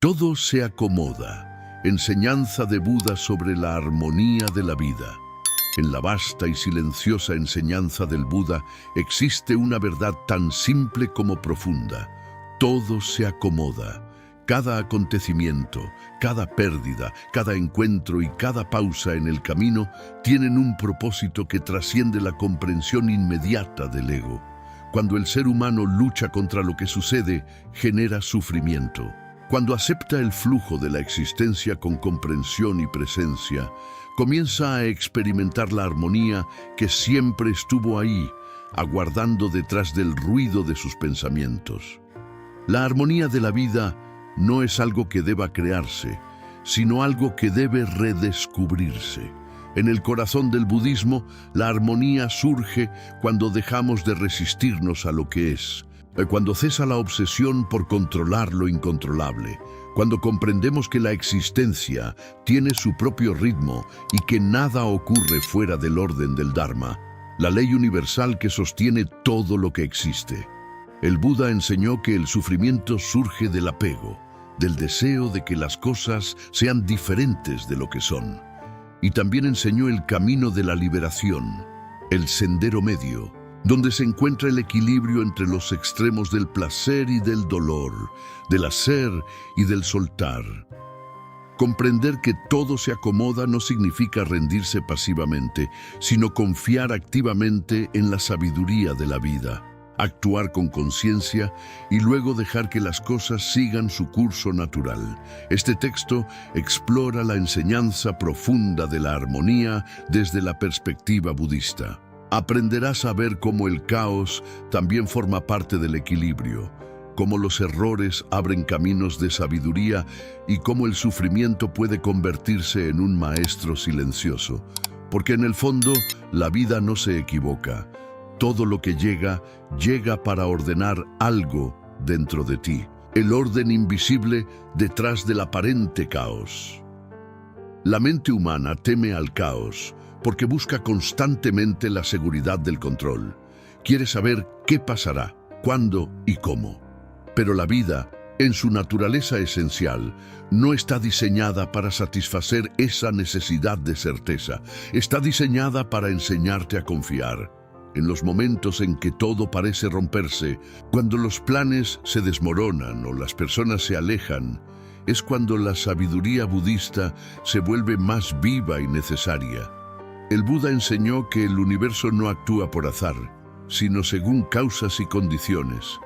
Todo se acomoda. Enseñanza de Buda sobre la armonía de la vida. En la vasta y silenciosa enseñanza del Buda existe una verdad tan simple como profunda. Todo se acomoda. Cada acontecimiento, cada pérdida, cada encuentro y cada pausa en el camino tienen un propósito que trasciende la comprensión inmediata del ego. Cuando el ser humano lucha contra lo que sucede, genera sufrimiento. Cuando acepta el flujo de la existencia con comprensión y presencia, comienza a experimentar la armonía que siempre estuvo ahí, aguardando detrás del ruido de sus pensamientos. La armonía de la vida no es algo que deba crearse, sino algo que debe redescubrirse. En el corazón del budismo, la armonía surge cuando dejamos de resistirnos a lo que es, cuando cesa la obsesión por controlar lo incontrolable, cuando comprendemos que la existencia tiene su propio ritmo y que nada ocurre fuera del orden del Dharma, la ley universal que sostiene todo lo que existe. El Buda enseñó que el sufrimiento surge del apego, del deseo de que las cosas sean diferentes de lo que son. Y también enseñó el camino de la liberación, el sendero medio, donde se encuentra el equilibrio entre los extremos del placer y del dolor, del hacer y del soltar. Comprender que todo se acomoda no significa rendirse pasivamente, sino confiar activamente en la sabiduría de la vida, actuar con conciencia y luego dejar que las cosas sigan su curso natural. Este texto explora la enseñanza profunda de la armonía desde la perspectiva budista. Aprenderás a ver cómo el caos también forma parte del equilibrio, cómo los errores abren caminos de sabiduría y cómo el sufrimiento puede convertirse en un maestro silencioso. Porque en el fondo, la vida no se equivoca. Todo lo que llega, llega para ordenar algo dentro de ti. El orden invisible detrás del aparente caos. La mente humana teme al caos porque busca constantemente la seguridad del control. Quiere saber qué pasará, cuándo y cómo. Pero la vida, en su naturaleza esencial, no está diseñada para satisfacer esa necesidad de certeza. Está diseñada para enseñarte a confiar. En los momentos en que todo parece romperse, cuando los planes se desmoronan o las personas se alejan, es cuando la sabiduría budista se vuelve más viva y necesaria. El Buda enseñó que el universo no actúa por azar, sino según causas y condiciones.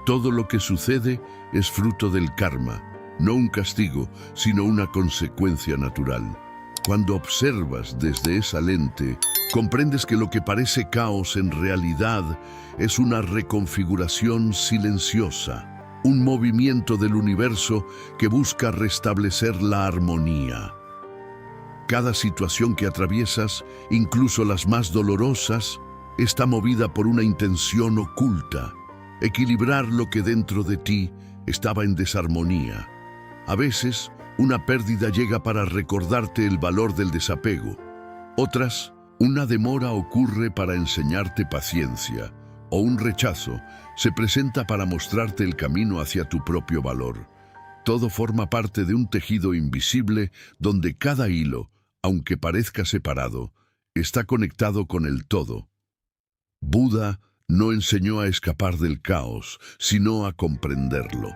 Todo lo que sucede es fruto del karma, no un castigo, sino una consecuencia natural. Cuando observas desde esa lente, comprendes que lo que parece caos en realidad es una reconfiguración silenciosa, un movimiento del universo que busca restablecer la armonía. Cada situación que atraviesas, incluso las más dolorosas, está movida por una intención oculta: equilibrar lo que dentro de ti estaba en desarmonía. A veces, una pérdida llega para recordarte el valor del desapego. Otras, una demora ocurre para enseñarte paciencia, o un rechazo se presenta para mostrarte el camino hacia tu propio valor. Todo forma parte de un tejido invisible donde cada hilo, aunque parezca separado, está conectado con el todo. Buda no enseñó a escapar del caos, sino a comprenderlo.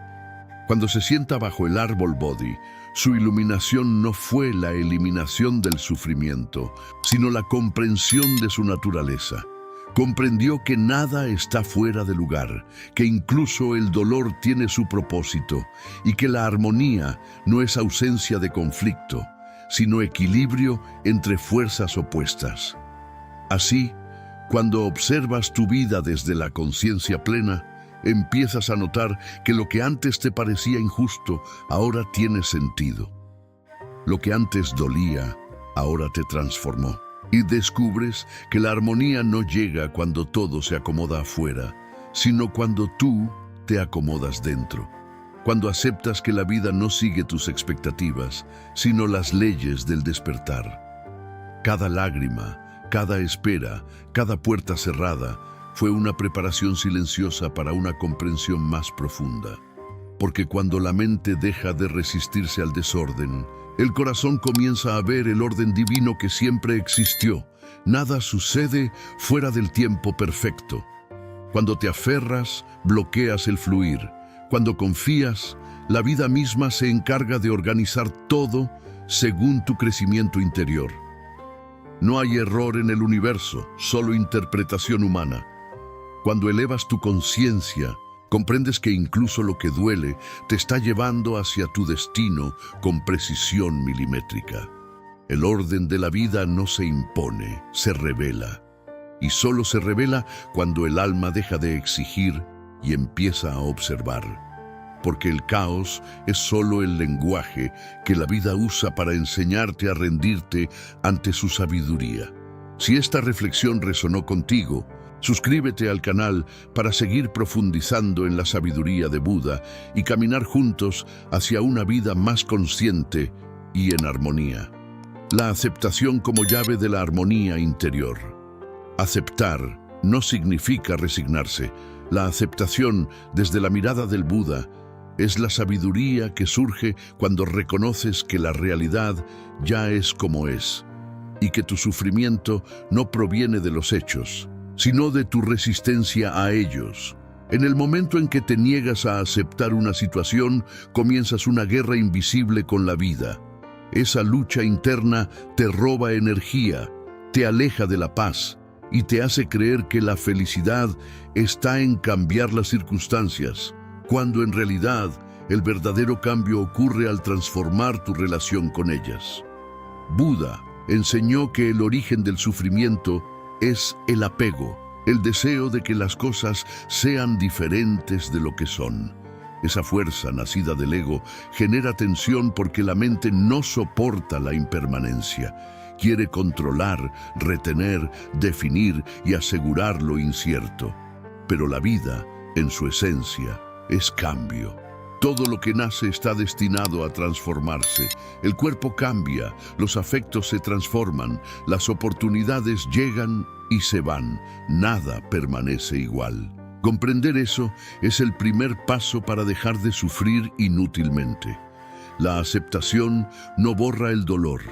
Cuando se sienta bajo el árbol Bodhi, su iluminación no fue la eliminación del sufrimiento, sino la comprensión de su naturaleza. Comprendió que nada está fuera de lugar, que incluso el dolor tiene su propósito y que la armonía no es ausencia de conflicto, sino equilibrio entre fuerzas opuestas. Así, cuando observas tu vida desde la conciencia plena, empiezas a notar que lo que antes te parecía injusto ahora tiene sentido. Lo que antes dolía ahora te transformó. Y descubres que la armonía no llega cuando todo se acomoda afuera, sino cuando tú te acomodas dentro. Cuando aceptas que la vida no sigue tus expectativas, sino las leyes del despertar. Cada lágrima, cada espera, cada puerta cerrada, fue una preparación silenciosa para una comprensión más profunda. porque cuando la mente deja de resistirse al desorden, el corazón comienza a ver el orden divino que siempre existió. Nada sucede fuera del tiempo perfecto. Cuando te aferras, bloqueas el fluir. Cuando confías, la vida misma se encarga de organizar todo según tu crecimiento interior. No hay error en el universo, solo interpretación humana. Cuando elevas tu conciencia, comprendes que incluso lo que duele te está llevando hacia tu destino con precisión milimétrica. El orden de la vida no se impone, se revela. Y solo se revela cuando el alma deja de exigir y empieza a observar. Porque el caos es solo el lenguaje que la vida usa para enseñarte a rendirte ante su sabiduría. Si esta reflexión resonó contigo, suscríbete al canal para seguir profundizando en la sabiduría de Buda y caminar juntos hacia una vida más consciente y en armonía. La aceptación como llave de la armonía interior. Aceptar no significa resignarse. La aceptación desde la mirada del Buda es la sabiduría que surge cuando reconoces que la realidad ya es como es y que tu sufrimiento no proviene de los hechos, sino de tu resistencia a ellos. En el momento en que te niegas a aceptar una situación, comienzas una guerra invisible con la vida. Esa lucha interna te roba energía, te aleja de la paz y te hace creer que la felicidad está en cambiar las circunstancias, cuando en realidad el verdadero cambio ocurre al transformar tu relación con ellas. Buda enseñó que el origen del sufrimiento es el apego, el deseo de que las cosas sean diferentes de lo que son. Esa fuerza nacida del ego genera tensión porque la mente no soporta la impermanencia. Quiere controlar, retener, definir y asegurar lo incierto. Pero la vida, en su esencia, es cambio. Todo lo que nace está destinado a transformarse. El cuerpo cambia, los afectos se transforman, las oportunidades llegan y se van. Nada permanece igual. Comprender eso es el primer paso para dejar de sufrir inútilmente. La aceptación no borra el dolor,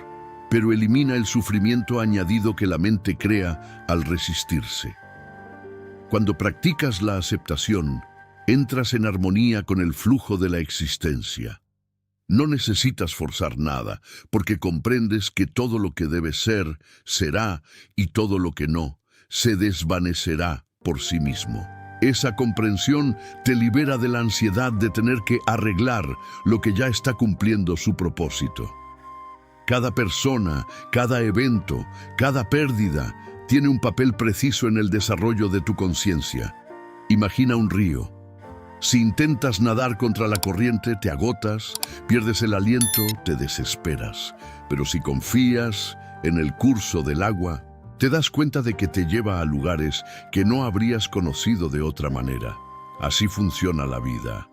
pero elimina el sufrimiento añadido que la mente crea al resistirse. Cuando practicas la aceptación, entras en armonía con el flujo de la existencia. No necesitas forzar nada, porque comprendes que todo lo que debe ser, será, y todo lo que no, se desvanecerá por sí mismo. Esa comprensión te libera de la ansiedad de tener que arreglar lo que ya está cumpliendo su propósito. Cada persona, cada evento, cada pérdida tiene un papel preciso en el desarrollo de tu conciencia. Imagina un río. Si intentas nadar contra la corriente, te agotas, pierdes el aliento, te desesperas. Pero si confías en el curso del agua, te das cuenta de que te lleva a lugares que no habrías conocido de otra manera. Así funciona la vida.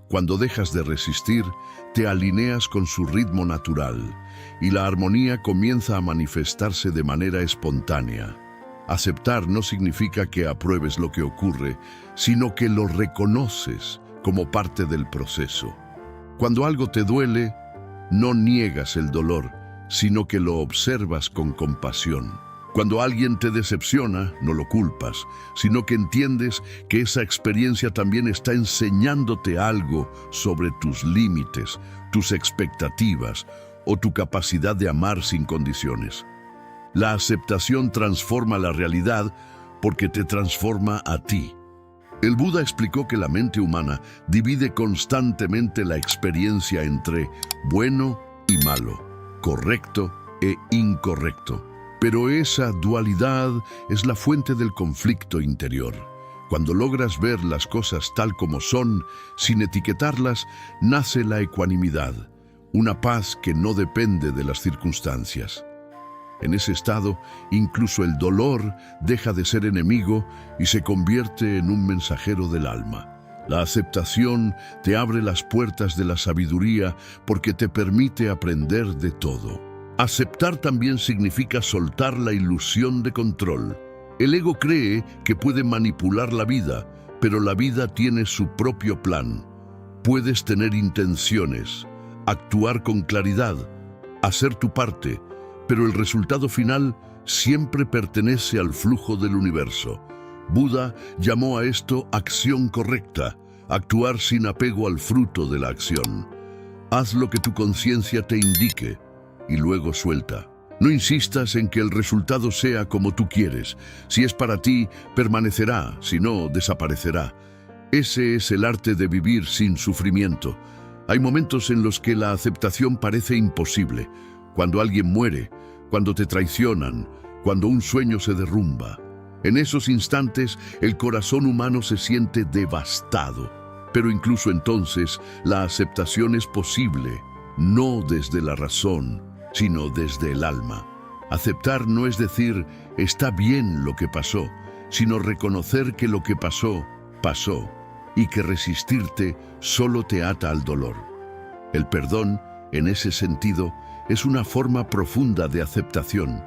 Cuando dejas de resistir, te alineas con su ritmo natural y la armonía comienza a manifestarse de manera espontánea. Aceptar no significa que apruebes lo que ocurre, sino que lo reconoces como parte del proceso. Cuando algo te duele, no niegas el dolor, sino que lo observas con compasión. Cuando alguien te decepciona, no lo culpas, sino que entiendes que esa experiencia también está enseñándote algo sobre tus límites, tus expectativas o tu capacidad de amar sin condiciones. La aceptación transforma la realidad porque te transforma a ti. El Buda explicó que la mente humana divide constantemente la experiencia entre bueno y malo, correcto e incorrecto. Pero esa dualidad es la fuente del conflicto interior. Cuando logras ver las cosas tal como son, sin etiquetarlas, nace la ecuanimidad, una paz que no depende de las circunstancias. En ese estado, incluso el dolor deja de ser enemigo y se convierte en un mensajero del alma. La aceptación te abre las puertas de la sabiduría porque te permite aprender de todo. Aceptar también significa soltar la ilusión de control. El ego cree que puede manipular la vida, pero la vida tiene su propio plan. Puedes tener intenciones, actuar con claridad, hacer tu parte, pero el resultado final siempre pertenece al flujo del universo. Buda llamó a esto acción correcta, actuar sin apego al fruto de la acción. Haz lo que tu conciencia te indique y luego suelta. No insistas en que el resultado sea como tú quieres. Si es para ti, permanecerá, si no, desaparecerá. Ese es el arte de vivir sin sufrimiento. Hay momentos en los que la aceptación parece imposible. Cuando alguien muere, cuando te traicionan, cuando un sueño se derrumba. En esos instantes, el corazón humano se siente devastado. Pero incluso entonces, la aceptación es posible, no desde la razón, sino desde el alma. Aceptar no es decir, está bien lo que pasó, sino reconocer que lo que pasó, pasó, y que resistirte solo te ata al dolor. El perdón, en ese sentido, es una forma profunda de aceptación.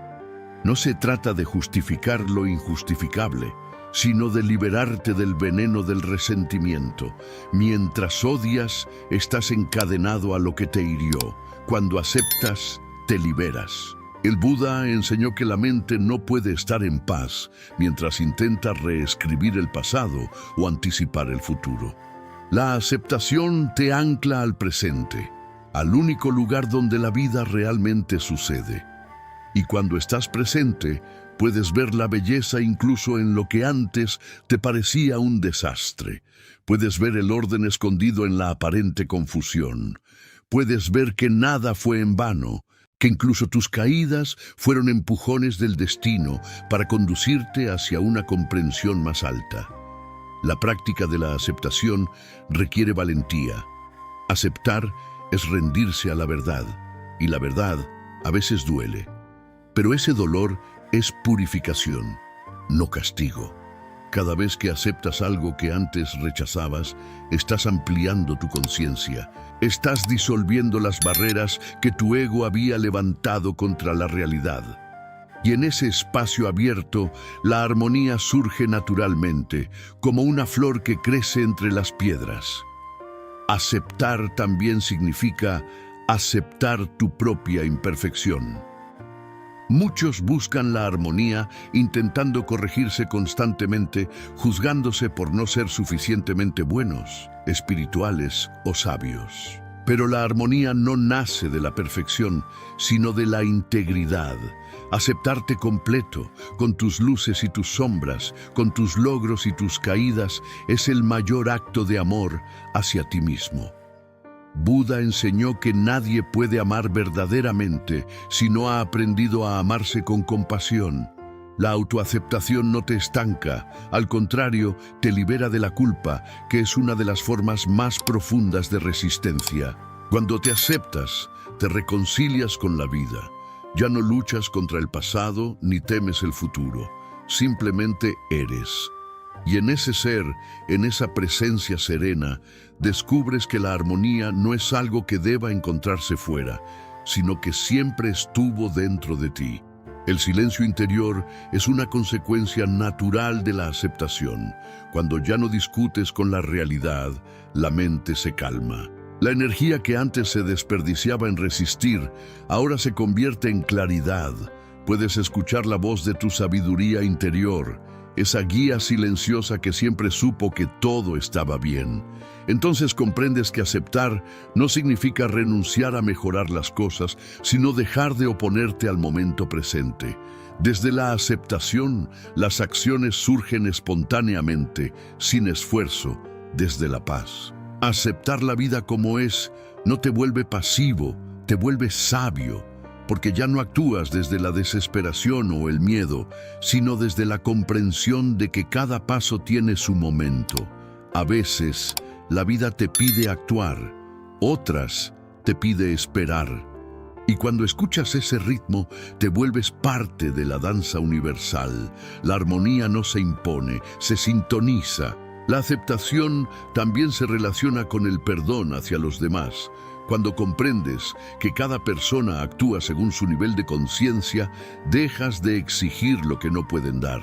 No se trata de justificar lo injustificable, sino de liberarte del veneno del resentimiento. Mientras odias, estás encadenado a lo que te hirió. Cuando aceptas, te liberas. El Buda enseñó que la mente no puede estar en paz mientras intenta reescribir el pasado o anticipar el futuro. La aceptación te ancla al presente, al único lugar donde la vida realmente sucede. Y cuando estás presente, puedes ver la belleza incluso en lo que antes te parecía un desastre. Puedes ver el orden escondido en la aparente confusión. Puedes ver que nada fue en vano, que incluso tus caídas fueron empujones del destino para conducirte hacia una comprensión más alta. La práctica de la aceptación requiere valentía. Aceptar es rendirse a la verdad, y la verdad a veces duele. Pero ese dolor es purificación, no castigo. Cada vez que aceptas algo que antes rechazabas, estás ampliando tu conciencia. Estás disolviendo las barreras que tu ego había levantado contra la realidad. Y en ese espacio abierto, la armonía surge naturalmente, como una flor que crece entre las piedras. Aceptar también significa aceptar tu propia imperfección. Muchos buscan la armonía intentando corregirse constantemente, juzgándose por no ser suficientemente buenos, espirituales o sabios. Pero la armonía no nace de la perfección, sino de la integridad. Aceptarte completo, con tus luces y tus sombras, con tus logros y tus caídas, es el mayor acto de amor hacia ti mismo. Buda enseñó que nadie puede amar verdaderamente si no ha aprendido a amarse con compasión. La autoaceptación no te estanca, al contrario, te libera de la culpa, que es una de las formas más profundas de resistencia. Cuando te aceptas, te reconcilias con la vida. Ya no luchas contra el pasado ni temes el futuro. Simplemente eres. Y en ese ser, en esa presencia serena, descubres que la armonía no es algo que deba encontrarse fuera, sino que siempre estuvo dentro de ti. El silencio interior es una consecuencia natural de la aceptación. Cuando ya no discutes con la realidad, la mente se calma. La energía que antes se desperdiciaba en resistir, ahora se convierte en claridad. Puedes escuchar la voz de tu sabiduría interior, esa guía silenciosa que siempre supo que todo estaba bien. Entonces comprendes que aceptar no significa renunciar a mejorar las cosas, sino dejar de oponerte al momento presente. Desde la aceptación, las acciones surgen espontáneamente, sin esfuerzo, desde la paz. Aceptar la vida como es no te vuelve pasivo, te vuelve sabio, porque ya no actúas desde la desesperación o el miedo, sino desde la comprensión de que cada paso tiene su momento. A veces, la vida te pide actuar, otras te pide esperar. Y cuando escuchas ese ritmo, te vuelves parte de la danza universal. La armonía no se impone, se sintoniza. La aceptación también se relaciona con el perdón hacia los demás. Cuando comprendes que cada persona actúa según su nivel de conciencia, dejas de exigir lo que no pueden dar.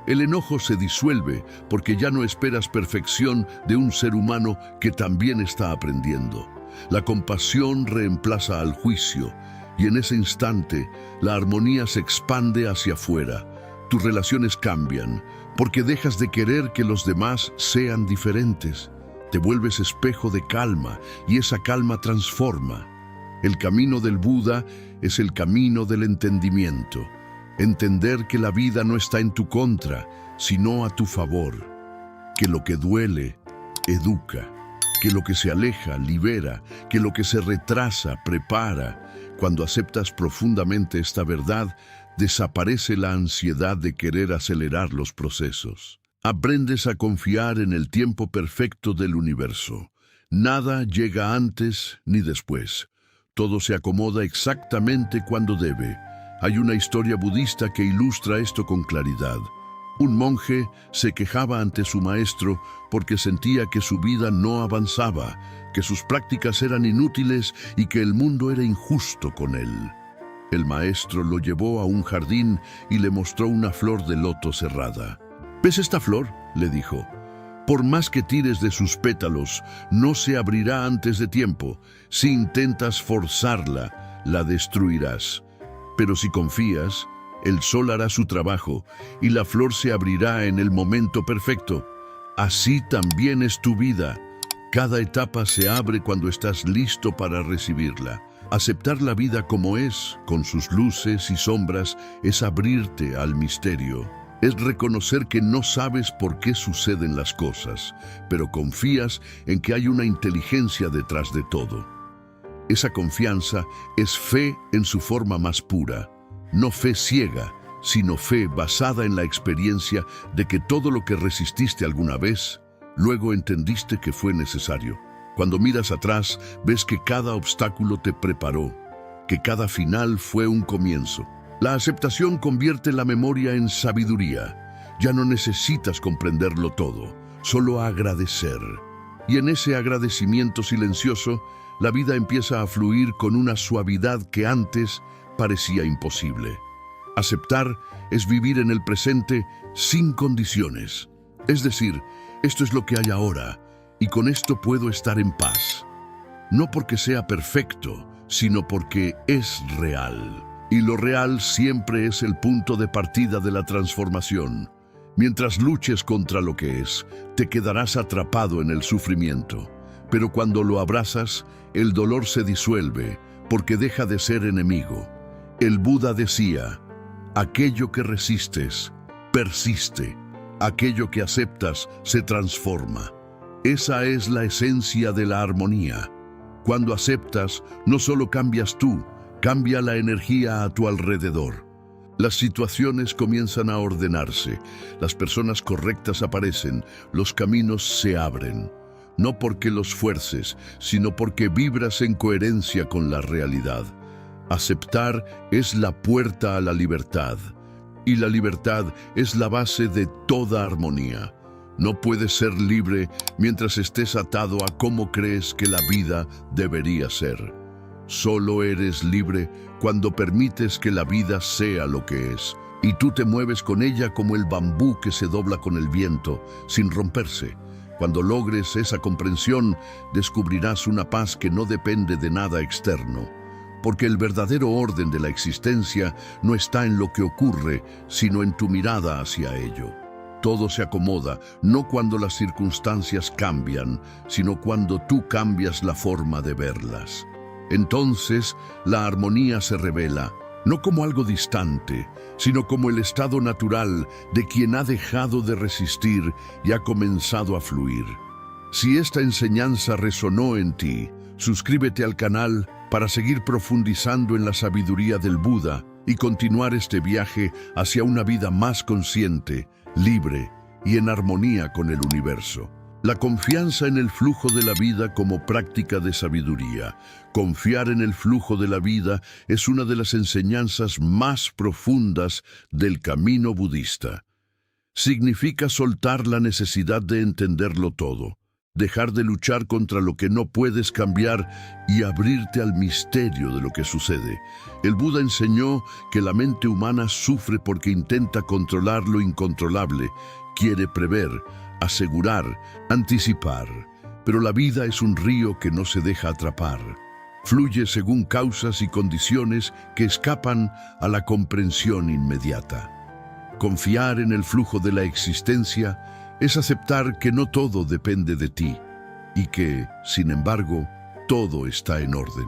El enojo se disuelve porque ya no esperas perfección de un ser humano que también está aprendiendo. La compasión reemplaza al juicio y en ese instante la armonía se expande hacia afuera. Tus relaciones cambian porque dejas de querer que los demás sean diferentes. Te vuelves espejo de calma y esa calma transforma. El camino del Buda es el camino del entendimiento. Entender que la vida no está en tu contra, sino a tu favor. Que lo que duele, educa. Que lo que se aleja, libera. Que lo que se retrasa, prepara. Cuando aceptas profundamente esta verdad, desaparece la ansiedad de querer acelerar los procesos. Aprendes a confiar en el tiempo perfecto del universo. Nada llega antes ni después. Todo se acomoda exactamente cuando debe. Hay una historia budista que ilustra esto con claridad. Un monje se quejaba ante su maestro porque sentía que su vida no avanzaba, que sus prácticas eran inútiles y que el mundo era injusto con él. El maestro lo llevó a un jardín y le mostró una flor de loto cerrada. ¿Ves esta flor?, le dijo. Por más que tires de sus pétalos, no se abrirá antes de tiempo. Si intentas forzarla, la destruirás. Pero si confías, el sol hará su trabajo y la flor se abrirá en el momento perfecto. Así también es tu vida. Cada etapa se abre cuando estás listo para recibirla. Aceptar la vida como es, con sus luces y sombras, es abrirte al misterio. Es reconocer que no sabes por qué suceden las cosas, pero confías en que hay una inteligencia detrás de todo. Esa confianza es fe en su forma más pura. No fe ciega, sino fe basada en la experiencia de que todo lo que resististe alguna vez, luego entendiste que fue necesario. Cuando miras atrás, ves que cada obstáculo te preparó, que cada final fue un comienzo. La aceptación convierte la memoria en sabiduría. Ya no necesitas comprenderlo todo, solo agradecer. Y en ese agradecimiento silencioso, la vida empieza a fluir con una suavidad que antes parecía imposible. Aceptar es vivir en el presente sin condiciones. Es decir, esto es lo que hay ahora, y con esto puedo estar en paz. No porque sea perfecto, sino porque es real. Y lo real siempre es el punto de partida de la transformación. Mientras luches contra lo que es, te quedarás atrapado en el sufrimiento. Pero cuando lo abrazas, el dolor se disuelve, porque deja de ser enemigo. El Buda decía, aquello que resistes, persiste. Aquello que aceptas, se transforma. Esa es la esencia de la armonía. Cuando aceptas, no solo cambias tú, cambia la energía a tu alrededor. Las situaciones comienzan a ordenarse, las personas correctas aparecen, los caminos se abren. No porque los fuerces, sino porque vibras en coherencia con la realidad. Aceptar es la puerta a la libertad, y la libertad es la base de toda armonía. No puedes ser libre mientras estés atado a cómo crees que la vida debería ser. Solo eres libre cuando permites que la vida sea lo que es, y tú te mueves con ella como el bambú que se dobla con el viento, sin romperse. Cuando logres esa comprensión, descubrirás una paz que no depende de nada externo, porque el verdadero orden de la existencia no está en lo que ocurre, sino en tu mirada hacia ello. Todo se acomoda, no cuando las circunstancias cambian, sino cuando tú cambias la forma de verlas. Entonces, la armonía se revela, no como algo distante, sino como el estado natural de quien ha dejado de resistir y ha comenzado a fluir. Si esta enseñanza resonó en ti, suscríbete al canal para seguir profundizando en la sabiduría del Buda y continuar este viaje hacia una vida más consciente, libre y en armonía con el universo. La confianza en el flujo de la vida como práctica de sabiduría. Confiar en el flujo de la vida es una de las enseñanzas más profundas del camino budista. Significa soltar la necesidad de entenderlo todo, dejar de luchar contra lo que no puedes cambiar y abrirte al misterio de lo que sucede. El Buda enseñó que la mente humana sufre porque intenta controlar lo incontrolable, quiere prever, asegurar, anticipar. Pero la vida es un río que no se deja atrapar. Fluye según causas y condiciones que escapan a la comprensión inmediata. Confiar en el flujo de la existencia es aceptar que no todo depende de ti y que, sin embargo, todo está en orden.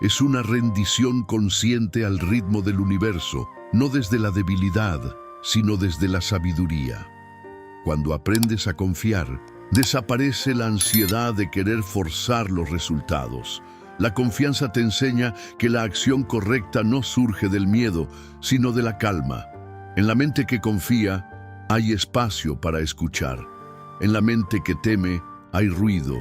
Es una rendición consciente al ritmo del universo, no desde la debilidad, sino desde la sabiduría. Cuando aprendes a confiar, desaparece la ansiedad de querer forzar los resultados. La confianza te enseña que la acción correcta no surge del miedo, sino de la calma. En la mente que confía, hay espacio para escuchar. En la mente que teme, hay ruido,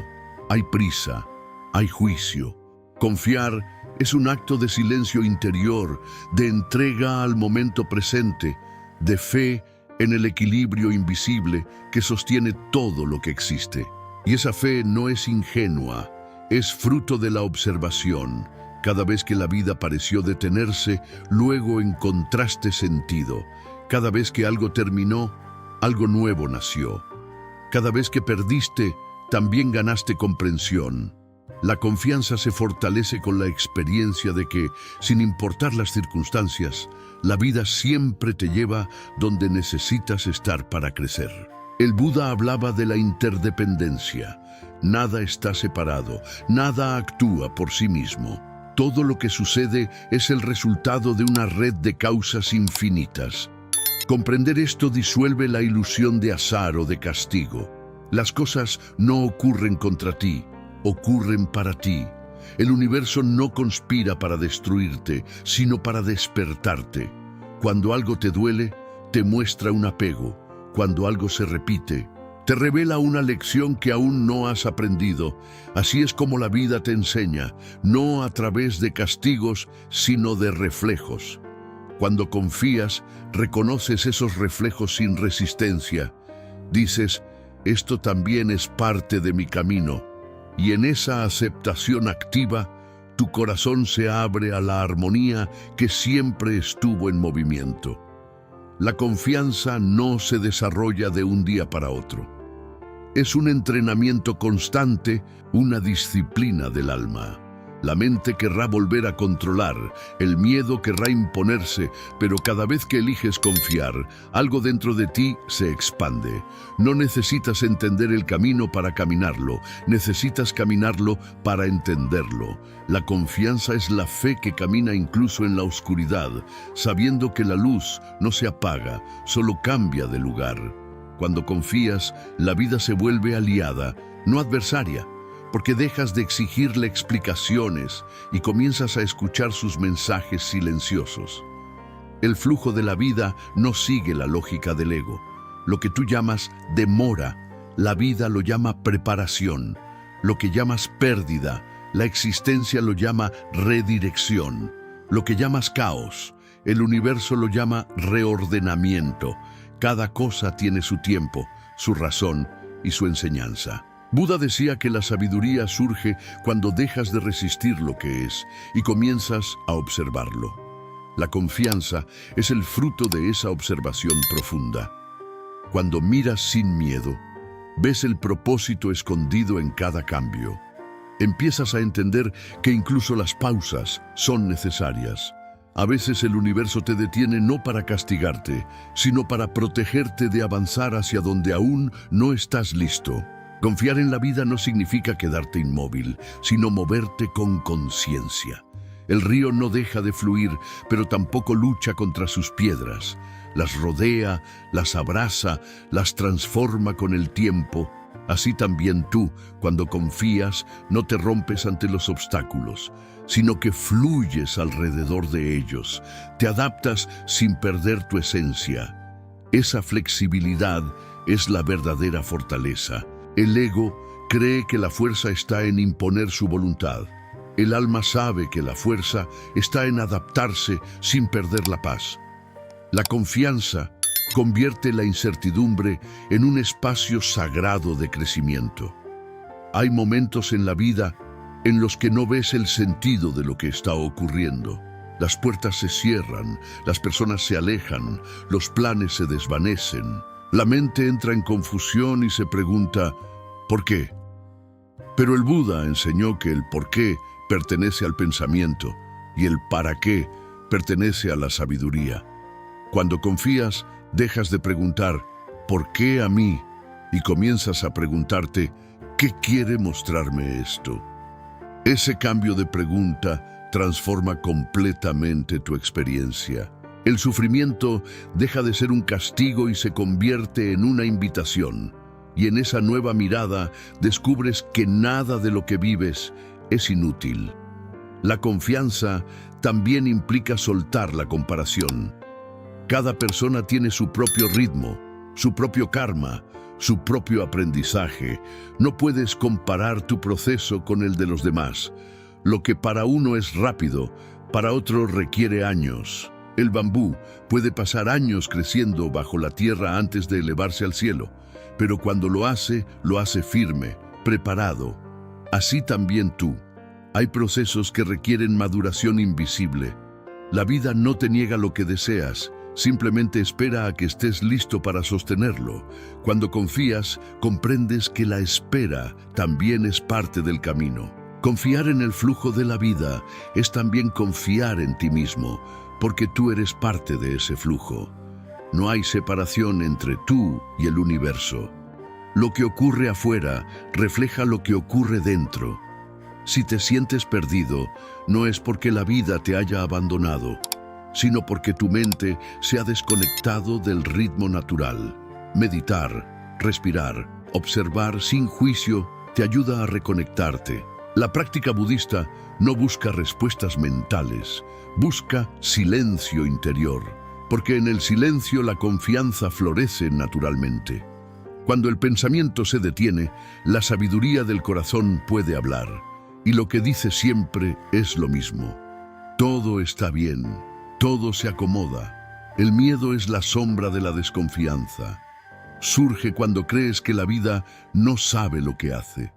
hay prisa, hay juicio. Confiar es un acto de silencio interior, de entrega al momento presente, de fe en el equilibrio invisible que sostiene todo lo que existe. Y esa fe no es ingenua, es fruto de la observación. Cada vez que la vida pareció detenerse, luego encontraste sentido. Cada vez que algo terminó, algo nuevo nació. Cada vez que perdiste, también ganaste comprensión. La confianza se fortalece con la experiencia de que, sin importar las circunstancias, la vida siempre te lleva donde necesitas estar para crecer. El Buda hablaba de la interdependencia. Nada está separado, nada actúa por sí mismo. Todo lo que sucede es el resultado de una red de causas infinitas. Comprender esto disuelve la ilusión de azar o de castigo. Las cosas no ocurren contra ti, ocurren para ti. El universo no conspira para destruirte, sino para despertarte. Cuando algo te duele, te muestra un apego. Cuando algo se repite, te revela una lección que aún no has aprendido. Así es como la vida te enseña, no a través de castigos, sino de reflejos. Cuando confías, reconoces esos reflejos sin resistencia. Dices, esto también es parte de mi camino. Y en esa aceptación activa, tu corazón se abre a la armonía que siempre estuvo en movimiento. La confianza no se desarrolla de un día para otro. Es un entrenamiento constante, una disciplina del alma. La mente querrá volver a controlar, el miedo querrá imponerse, pero cada vez que eliges confiar, algo dentro de ti se expande. No necesitas entender el camino para caminarlo, necesitas caminarlo para entenderlo. La confianza es la fe que camina incluso en la oscuridad, sabiendo que la luz no se apaga, solo cambia de lugar. Cuando confías, la vida se vuelve aliada, no adversaria, porque dejas de exigirle explicaciones y comienzas a escuchar sus mensajes silenciosos. El flujo de la vida no sigue la lógica del ego. Lo que tú llamas demora, la vida lo llama preparación. Lo que llamas pérdida, la existencia lo llama redirección. Lo que llamas caos, el universo lo llama reordenamiento. Cada cosa tiene su tiempo, su razón y su enseñanza. Buda decía que la sabiduría surge cuando dejas de resistir lo que es y comienzas a observarlo. La confianza es el fruto de esa observación profunda. Cuando miras sin miedo, ves el propósito escondido en cada cambio. Empiezas a entender que incluso las pausas son necesarias. A veces el universo te detiene no para castigarte, sino para protegerte de avanzar hacia donde aún no estás listo. Confiar en la vida no significa quedarte inmóvil, sino moverte con conciencia. El río no deja de fluir, pero tampoco lucha contra sus piedras. Las rodea, las abraza, las transforma con el tiempo. Así también tú, cuando confías, no te rompes ante los obstáculos, sino que fluyes alrededor de ellos. Te adaptas sin perder tu esencia. Esa flexibilidad es la verdadera fortaleza. El ego cree que la fuerza está en imponer su voluntad. El alma sabe que la fuerza está en adaptarse sin perder la paz. La confianza convierte la incertidumbre en un espacio sagrado de crecimiento. Hay momentos en la vida en los que no ves el sentido de lo que está ocurriendo. Las puertas se cierran, las personas se alejan, los planes se desvanecen. La mente entra en confusión y se pregunta, ¿por qué? Pero el Buda enseñó que el por qué pertenece al pensamiento y el para qué pertenece a la sabiduría. Cuando confías, dejas de preguntar, ¿por qué a mí? Y comienzas a preguntarte, ¿qué quiere mostrarme esto? Ese cambio de pregunta transforma completamente tu experiencia. El sufrimiento deja de ser un castigo y se convierte en una invitación. Y en esa nueva mirada descubres que nada de lo que vives es inútil. La confianza también implica soltar la comparación. Cada persona tiene su propio ritmo, su propio karma, su propio aprendizaje. No puedes comparar tu proceso con el de los demás. Lo que para uno es rápido, para otro requiere años. El bambú puede pasar años creciendo bajo la tierra antes de elevarse al cielo, pero cuando lo hace firme, preparado. Así también tú. Hay procesos que requieren maduración invisible. La vida no te niega lo que deseas, simplemente espera a que estés listo para sostenerlo. Cuando confías, comprendes que la espera también es parte del camino. Confiar en el flujo de la vida es también confiar en ti mismo, porque tú eres parte de ese flujo. No hay separación entre tú y el universo. Lo que ocurre afuera refleja lo que ocurre dentro. Si te sientes perdido, no es porque la vida te haya abandonado, sino porque tu mente se ha desconectado del ritmo natural. Meditar, respirar, observar sin juicio te ayuda a reconectarte. La práctica budista no busca respuestas mentales, busca silencio interior, porque en el silencio la confianza florece naturalmente. Cuando el pensamiento se detiene, la sabiduría del corazón puede hablar, y lo que dice siempre es lo mismo. Todo está bien, todo se acomoda. El miedo es la sombra de la desconfianza. Surge cuando crees que la vida no sabe lo que hace.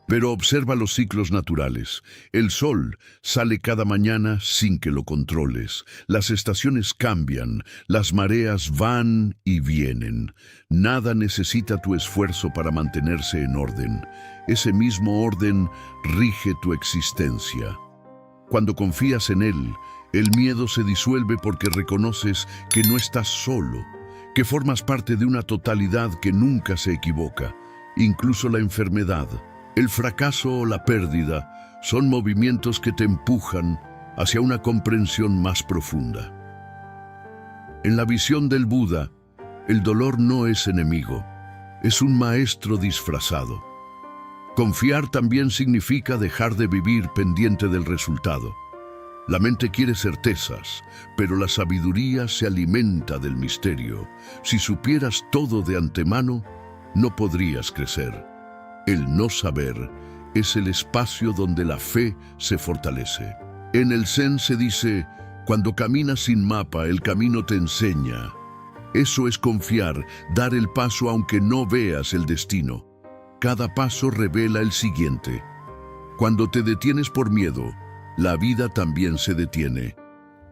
Pero observa los ciclos naturales. El sol sale cada mañana sin que lo controles. Las estaciones cambian, las mareas van y vienen. Nada necesita tu esfuerzo para mantenerse en orden. Ese mismo orden rige tu existencia. Cuando confías en él, el miedo se disuelve porque reconoces que no estás solo, que formas parte de una totalidad que nunca se equivoca. Incluso la enfermedad, el fracaso o la pérdida son movimientos que te empujan hacia una comprensión más profunda. En la visión del Buda, el dolor no es enemigo, es un maestro disfrazado. Confiar también significa dejar de vivir pendiente del resultado. La mente quiere certezas, pero la sabiduría se alimenta del misterio. Si supieras todo de antemano, no podrías crecer. El no saber es el espacio donde la fe se fortalece. En el Zen se dice, cuando caminas sin mapa, el camino te enseña. Eso es confiar, dar el paso aunque no veas el destino. Cada paso revela el siguiente. Cuando te detienes por miedo, la vida también se detiene.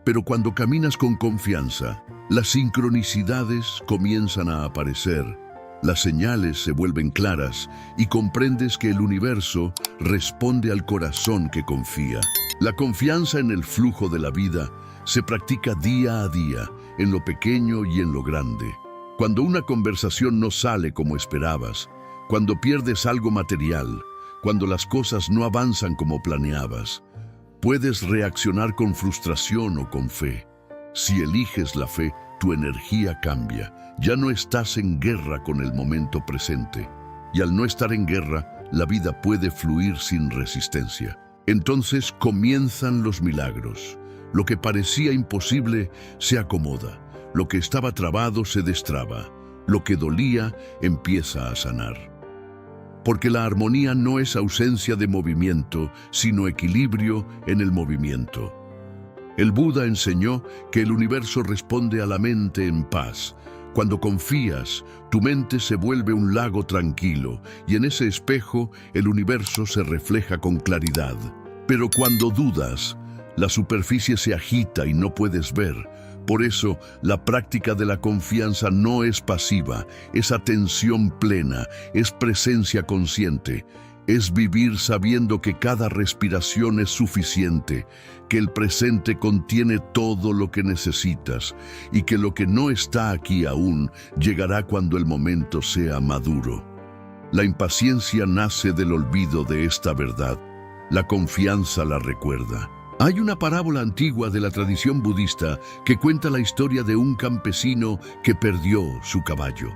Pero cuando caminas con confianza, las sincronicidades comienzan a aparecer. Las señales se vuelven claras y comprendes que el universo responde al corazón que confía. La confianza en el flujo de la vida se practica día a día, en lo pequeño y en lo grande. Cuando una conversación no sale como esperabas, cuando pierdes algo material, cuando las cosas no avanzan como planeabas, puedes reaccionar con frustración o con fe. Si eliges la fe, tu energía cambia. Ya no estás en guerra con el momento presente. Y al no estar en guerra, la vida puede fluir sin resistencia. Entonces comienzan los milagros. Lo que parecía imposible se acomoda. Lo que estaba trabado se destraba. Lo que dolía empieza a sanar. Porque la armonía no es ausencia de movimiento, sino equilibrio en el movimiento. El Buda enseñó que el universo responde a la mente en paz. Cuando confías, tu mente se vuelve un lago tranquilo y en ese espejo el universo se refleja con claridad. Pero cuando dudas, la superficie se agita y no puedes ver. Por eso, la práctica de la confianza no es pasiva, es atención plena, es presencia consciente. Es vivir sabiendo que cada respiración es suficiente, que el presente contiene todo lo que necesitas y que lo que no está aquí aún llegará cuando el momento sea maduro. La impaciencia nace del olvido de esta verdad. La confianza la recuerda. Hay una parábola antigua de la tradición budista que cuenta la historia de un campesino que perdió su caballo.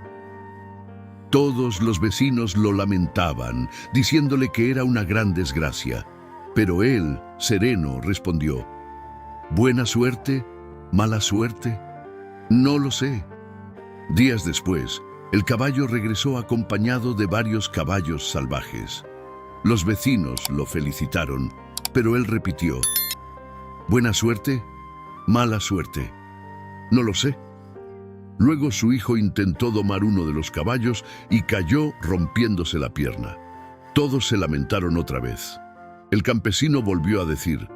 Todos los vecinos lo lamentaban, diciéndole que era una gran desgracia. Pero él, sereno, respondió: ¿buena suerte? ¿Mala suerte? No lo sé. Días después, el caballo regresó acompañado de varios caballos salvajes. Los vecinos lo felicitaron, pero él repitió: ¿buena suerte? ¿Mala suerte? No lo sé. Luego su hijo intentó domar uno de los caballos y cayó rompiéndose la pierna. Todos se lamentaron otra vez. El campesino volvió a decir: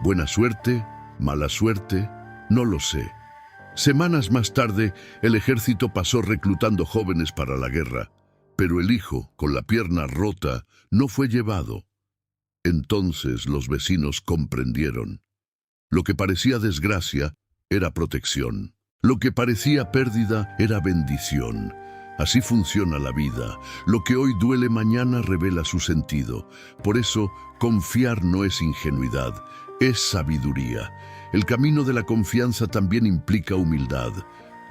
buena suerte, mala suerte, no lo sé. Semanas más tarde, el ejército pasó reclutando jóvenes para la guerra, pero el hijo, con la pierna rota, no fue llevado. Entonces los vecinos comprendieron. Lo que parecía desgracia era protección. Lo que parecía pérdida era bendición. Así funciona la vida. Lo que hoy duele mañana revela su sentido. Por eso, confiar no es ingenuidad, es sabiduría. El camino de la confianza también implica humildad.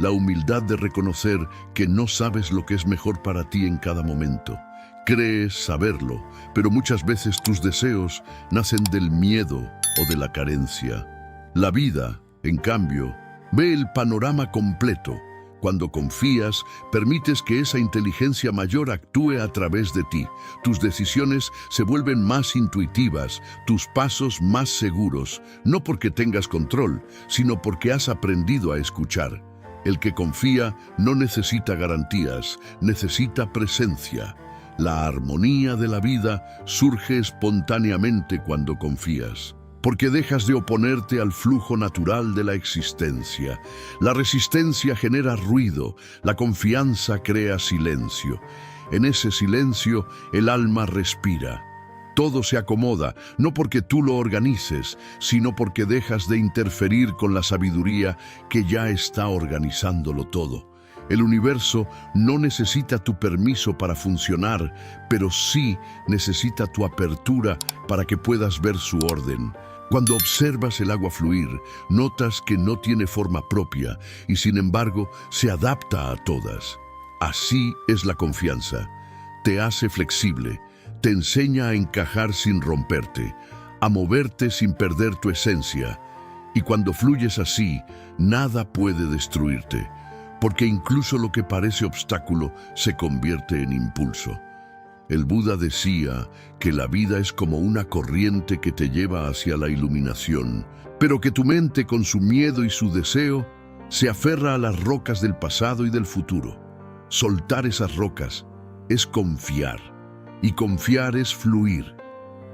La humildad de reconocer que no sabes lo que es mejor para ti en cada momento. Crees saberlo, pero muchas veces tus deseos nacen del miedo o de la carencia. La vida, en cambio, ve el panorama completo. Cuando confías, permites que esa inteligencia mayor actúe a través de ti. Tus decisiones se vuelven más intuitivas, tus pasos más seguros, no porque tengas control, sino porque has aprendido a escuchar. El que confía no necesita garantías, necesita presencia. La armonía de la vida surge espontáneamente cuando confías, porque dejas de oponerte al flujo natural de la existencia. La resistencia genera ruido, la confianza crea silencio. En ese silencio, el alma respira. Todo se acomoda, no porque tú lo organices, sino porque dejas de interferir con la sabiduría que ya está organizándolo todo. El universo no necesita tu permiso para funcionar, pero sí necesita tu apertura para que puedas ver su orden. Cuando observas el agua fluir, notas que no tiene forma propia y sin embargo se adapta a todas. Así es la confianza. Te hace flexible, te enseña a encajar sin romperte, a moverte sin perder tu esencia. Y cuando fluyes así, nada puede destruirte, porque incluso lo que parece obstáculo se convierte en impulso. El Buda decía que la vida es como una corriente que te lleva hacia la iluminación, pero que tu mente, con su miedo y su deseo, se aferra a las rocas del pasado y del futuro. Soltar esas rocas es confiar, y confiar es fluir.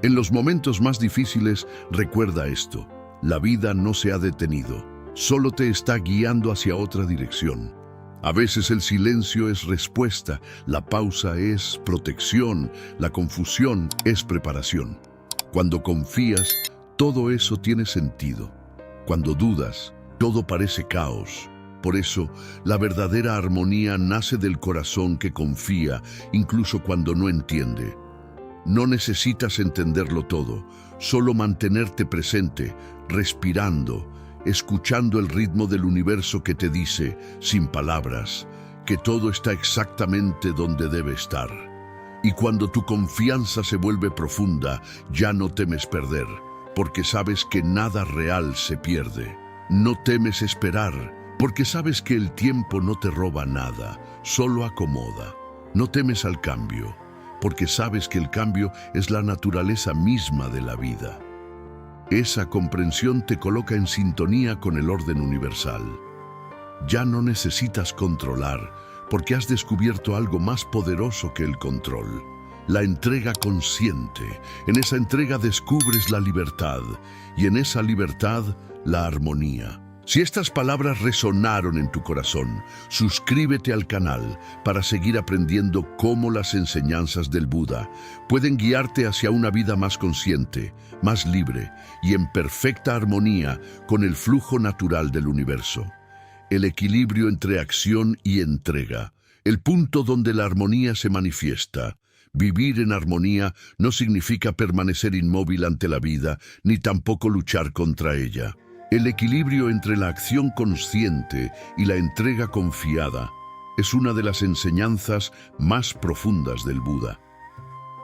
En los momentos más difíciles, recuerda esto: la vida no se ha detenido, solo te está guiando hacia otra dirección. A veces el silencio es respuesta, la pausa es protección, la confusión es preparación. Cuando confías, todo eso tiene sentido. Cuando dudas, todo parece caos. Por eso, la verdadera armonía nace del corazón que confía, incluso cuando no entiende. No necesitas entenderlo todo, solo mantenerte presente, respirando, escuchando el ritmo del universo que te dice, sin palabras, que todo está exactamente donde debe estar. Y cuando tu confianza se vuelve profunda, ya no temes perder, porque sabes que nada real se pierde. No temes esperar, porque sabes que el tiempo no te roba nada, solo acomoda. No temes al cambio, porque sabes que el cambio es la naturaleza misma de la vida. Esa comprensión te coloca en sintonía con el orden universal. Ya no necesitas controlar, porque has descubierto algo más poderoso que el control. La entrega consciente. En esa entrega descubres la libertad, y en esa libertad, la armonía. Si estas palabras resonaron en tu corazón, suscríbete al canal para seguir aprendiendo cómo las enseñanzas del Buda pueden guiarte hacia una vida más consciente, más libre y en perfecta armonía con el flujo natural del universo. El equilibrio entre acción y entrega, el punto donde la armonía se manifiesta. Vivir en armonía no significa permanecer inmóvil ante la vida, ni tampoco luchar contra ella. El equilibrio entre la acción consciente y la entrega confiada es una de las enseñanzas más profundas del Buda.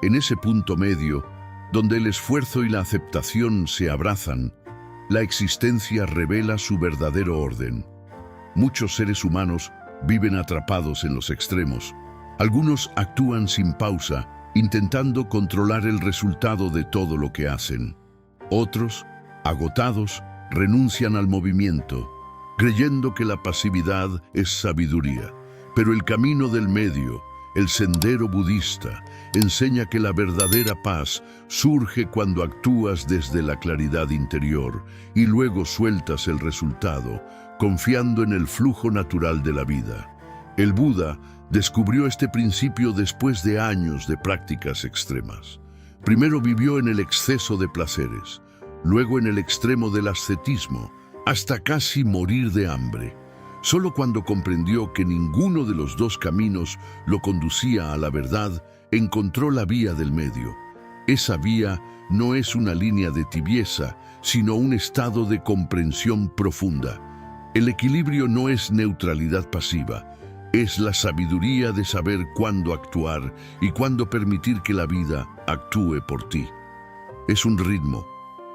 En ese punto medio, donde el esfuerzo y la aceptación se abrazan, la existencia revela su verdadero orden. Muchos seres humanos viven atrapados en los extremos. Algunos actúan sin pausa, intentando controlar el resultado de todo lo que hacen. Otros, agotados, renuncian al movimiento, creyendo que la pasividad es sabiduría. Pero el camino del medio, el sendero budista, enseña que la verdadera paz surge cuando actúas desde la claridad interior y luego sueltas el resultado, confiando en el flujo natural de la vida. El Buda descubrió este principio después de años de prácticas extremas. Primero vivió en el exceso de placeres, luego en el extremo del ascetismo, hasta casi morir de hambre. Solo cuando comprendió que ninguno de los dos caminos lo conducía a la verdad, encontró la vía del medio. Esa vía no es una línea de tibieza, sino un estado de comprensión profunda. El equilibrio no es neutralidad pasiva, es la sabiduría de saber cuándo actuar y cuándo permitir que la vida actúe por ti. Es un ritmo,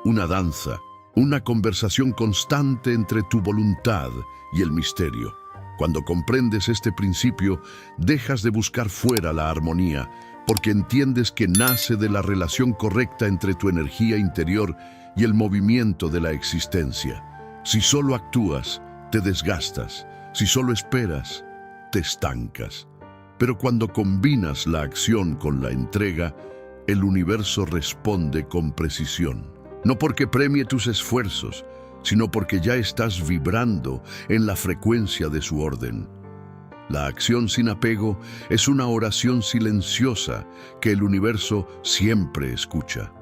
una danza, una conversación constante entre tu voluntad y el misterio. Cuando comprendes este principio, dejas de buscar fuera la armonía, porque entiendes que nace de la relación correcta entre tu energía interior y el movimiento de la existencia. Si solo actúas, te desgastas. Si solo esperas, te estancas. Pero cuando combinas la acción con la entrega, el universo responde con precisión. No porque premie tus esfuerzos, sino porque ya estás vibrando en la frecuencia de su orden. La acción sin apego es una oración silenciosa que el universo siempre escucha.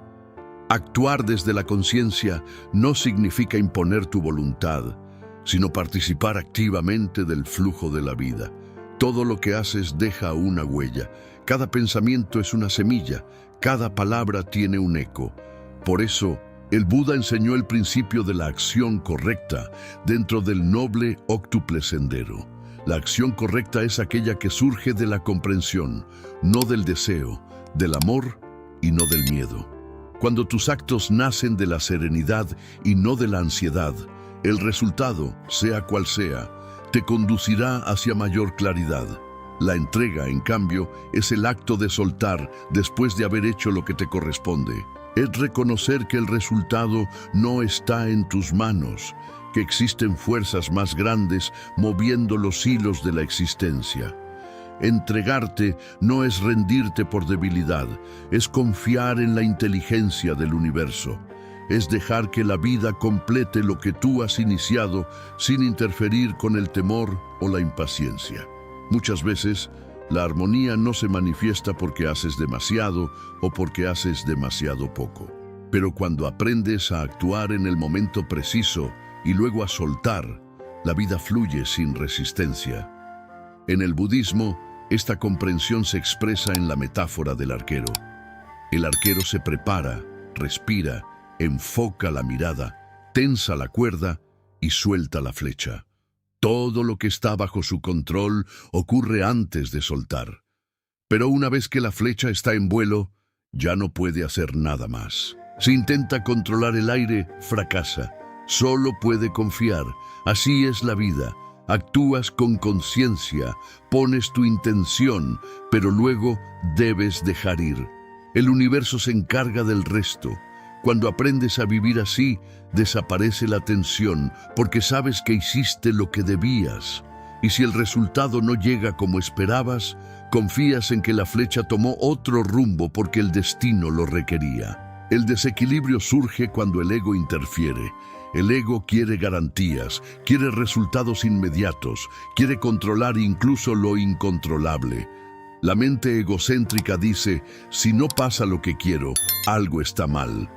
Actuar desde la conciencia no significa imponer tu voluntad, sino participar activamente del flujo de la vida. Todo lo que haces deja una huella. Cada pensamiento es una semilla, cada palabra tiene un eco. Por eso, el Buda enseñó el principio de la acción correcta dentro del noble óctuple sendero. La acción correcta es aquella que surge de la comprensión, no del deseo, del amor y no del miedo. Cuando tus actos nacen de la serenidad y no de la ansiedad, el resultado, sea cual sea, te conducirá hacia mayor claridad. La entrega, en cambio, es el acto de soltar después de haber hecho lo que te corresponde. Es reconocer que el resultado no está en tus manos, que existen fuerzas más grandes moviendo los hilos de la existencia. Entregarte no es rendirte por debilidad, es confiar en la inteligencia del universo. Es dejar que la vida complete lo que tú has iniciado sin interferir con el temor o la impaciencia. Muchas veces, la armonía no se manifiesta porque haces demasiado o porque haces demasiado poco. Pero cuando aprendes a actuar en el momento preciso y luego a soltar, la vida fluye sin resistencia. En el budismo, esta comprensión se expresa en la metáfora del arquero. El arquero se prepara, respira, enfoca la mirada, tensa la cuerda y suelta la flecha. Todo lo que está bajo su control ocurre antes de soltar. Pero una vez que la flecha está en vuelo, ya no puede hacer nada más. Si intenta controlar el aire, fracasa. Solo puede confiar. Así es la vida. Actúas con conciencia, pones tu intención, pero luego debes dejar ir. El universo se encarga del resto. Cuando aprendes a vivir así, desaparece la tensión porque sabes que hiciste lo que debías. Y si el resultado no llega como esperabas, confías en que la flecha tomó otro rumbo porque el destino lo requería. El desequilibrio surge cuando el ego interfiere. El ego quiere garantías, quiere resultados inmediatos, quiere controlar incluso lo incontrolable. La mente egocéntrica dice, si no pasa lo que quiero, algo está mal.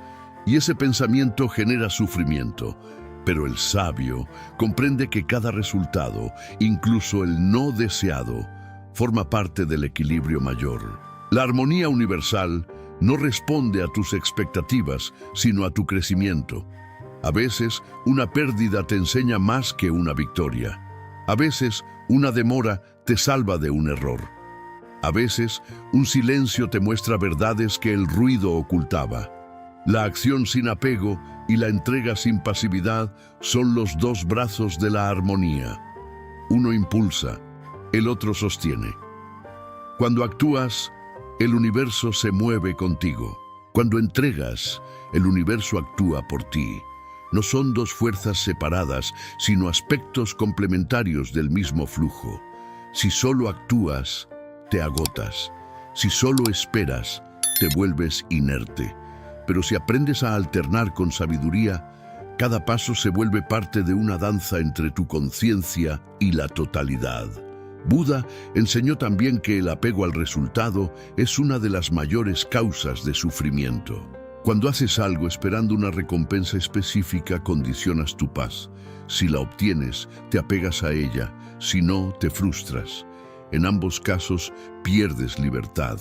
Y ese pensamiento genera sufrimiento. Pero el sabio comprende que cada resultado, incluso el no deseado, forma parte del equilibrio mayor. La armonía universal no responde a tus expectativas, sino a tu crecimiento. A veces, una pérdida te enseña más que una victoria. A veces, una demora te salva de un error. A veces, un silencio te muestra verdades que el ruido ocultaba. La acción sin apego y la entrega sin pasividad son los dos brazos de la armonía. Uno impulsa, el otro sostiene. Cuando actúas, el universo se mueve contigo. Cuando entregas, el universo actúa por ti. No son dos fuerzas separadas, sino aspectos complementarios del mismo flujo. Si solo actúas, te agotas. Si solo esperas, te vuelves inerte. Pero si aprendes a alternar con sabiduría, cada paso se vuelve parte de una danza entre tu conciencia y la totalidad. Buda enseñó también que el apego al resultado es una de las mayores causas de sufrimiento. Cuando haces algo esperando una recompensa específica, condicionas tu paz. Si la obtienes, te apegas a ella. Si no, te frustras. En ambos casos, pierdes libertad.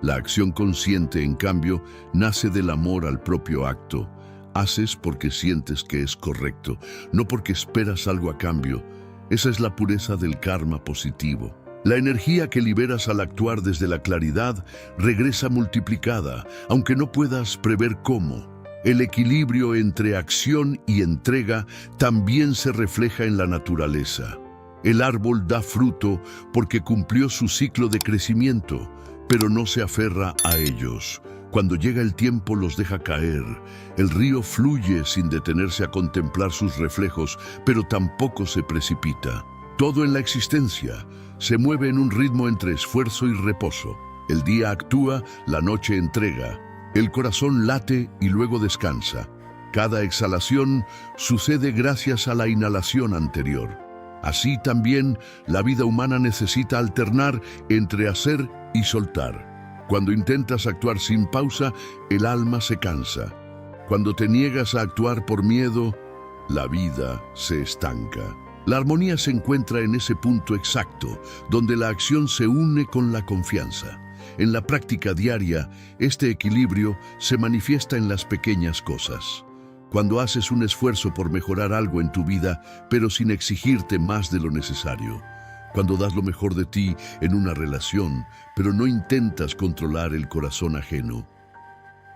La acción consciente, en cambio, nace del amor al propio acto. Haces porque sientes que es correcto, no porque esperas algo a cambio. Esa es la pureza del karma positivo. La energía que liberas al actuar desde la claridad regresa multiplicada, aunque no puedas prever cómo. El equilibrio entre acción y entrega también se refleja en la naturaleza. El árbol da fruto porque cumplió su ciclo de crecimiento, pero no se aferra a ellos. Cuando llega el tiempo los deja caer. El río fluye sin detenerse a contemplar sus reflejos, pero tampoco se precipita. Todo en la existencia se mueve en un ritmo entre esfuerzo y reposo. El día actúa, la noche entrega. El corazón late y luego descansa. Cada exhalación sucede gracias a la inhalación anterior. Así también, la vida humana necesita alternar entre hacer y soltar. Cuando intentas actuar sin pausa, el alma se cansa. Cuando te niegas a actuar por miedo, la vida se estanca. La armonía se encuentra en ese punto exacto, donde la acción se une con la confianza. En la práctica diaria, este equilibrio se manifiesta en las pequeñas cosas. Cuando haces un esfuerzo por mejorar algo en tu vida, pero sin exigirte más de lo necesario. Cuando das lo mejor de ti en una relación, pero no intentas controlar el corazón ajeno.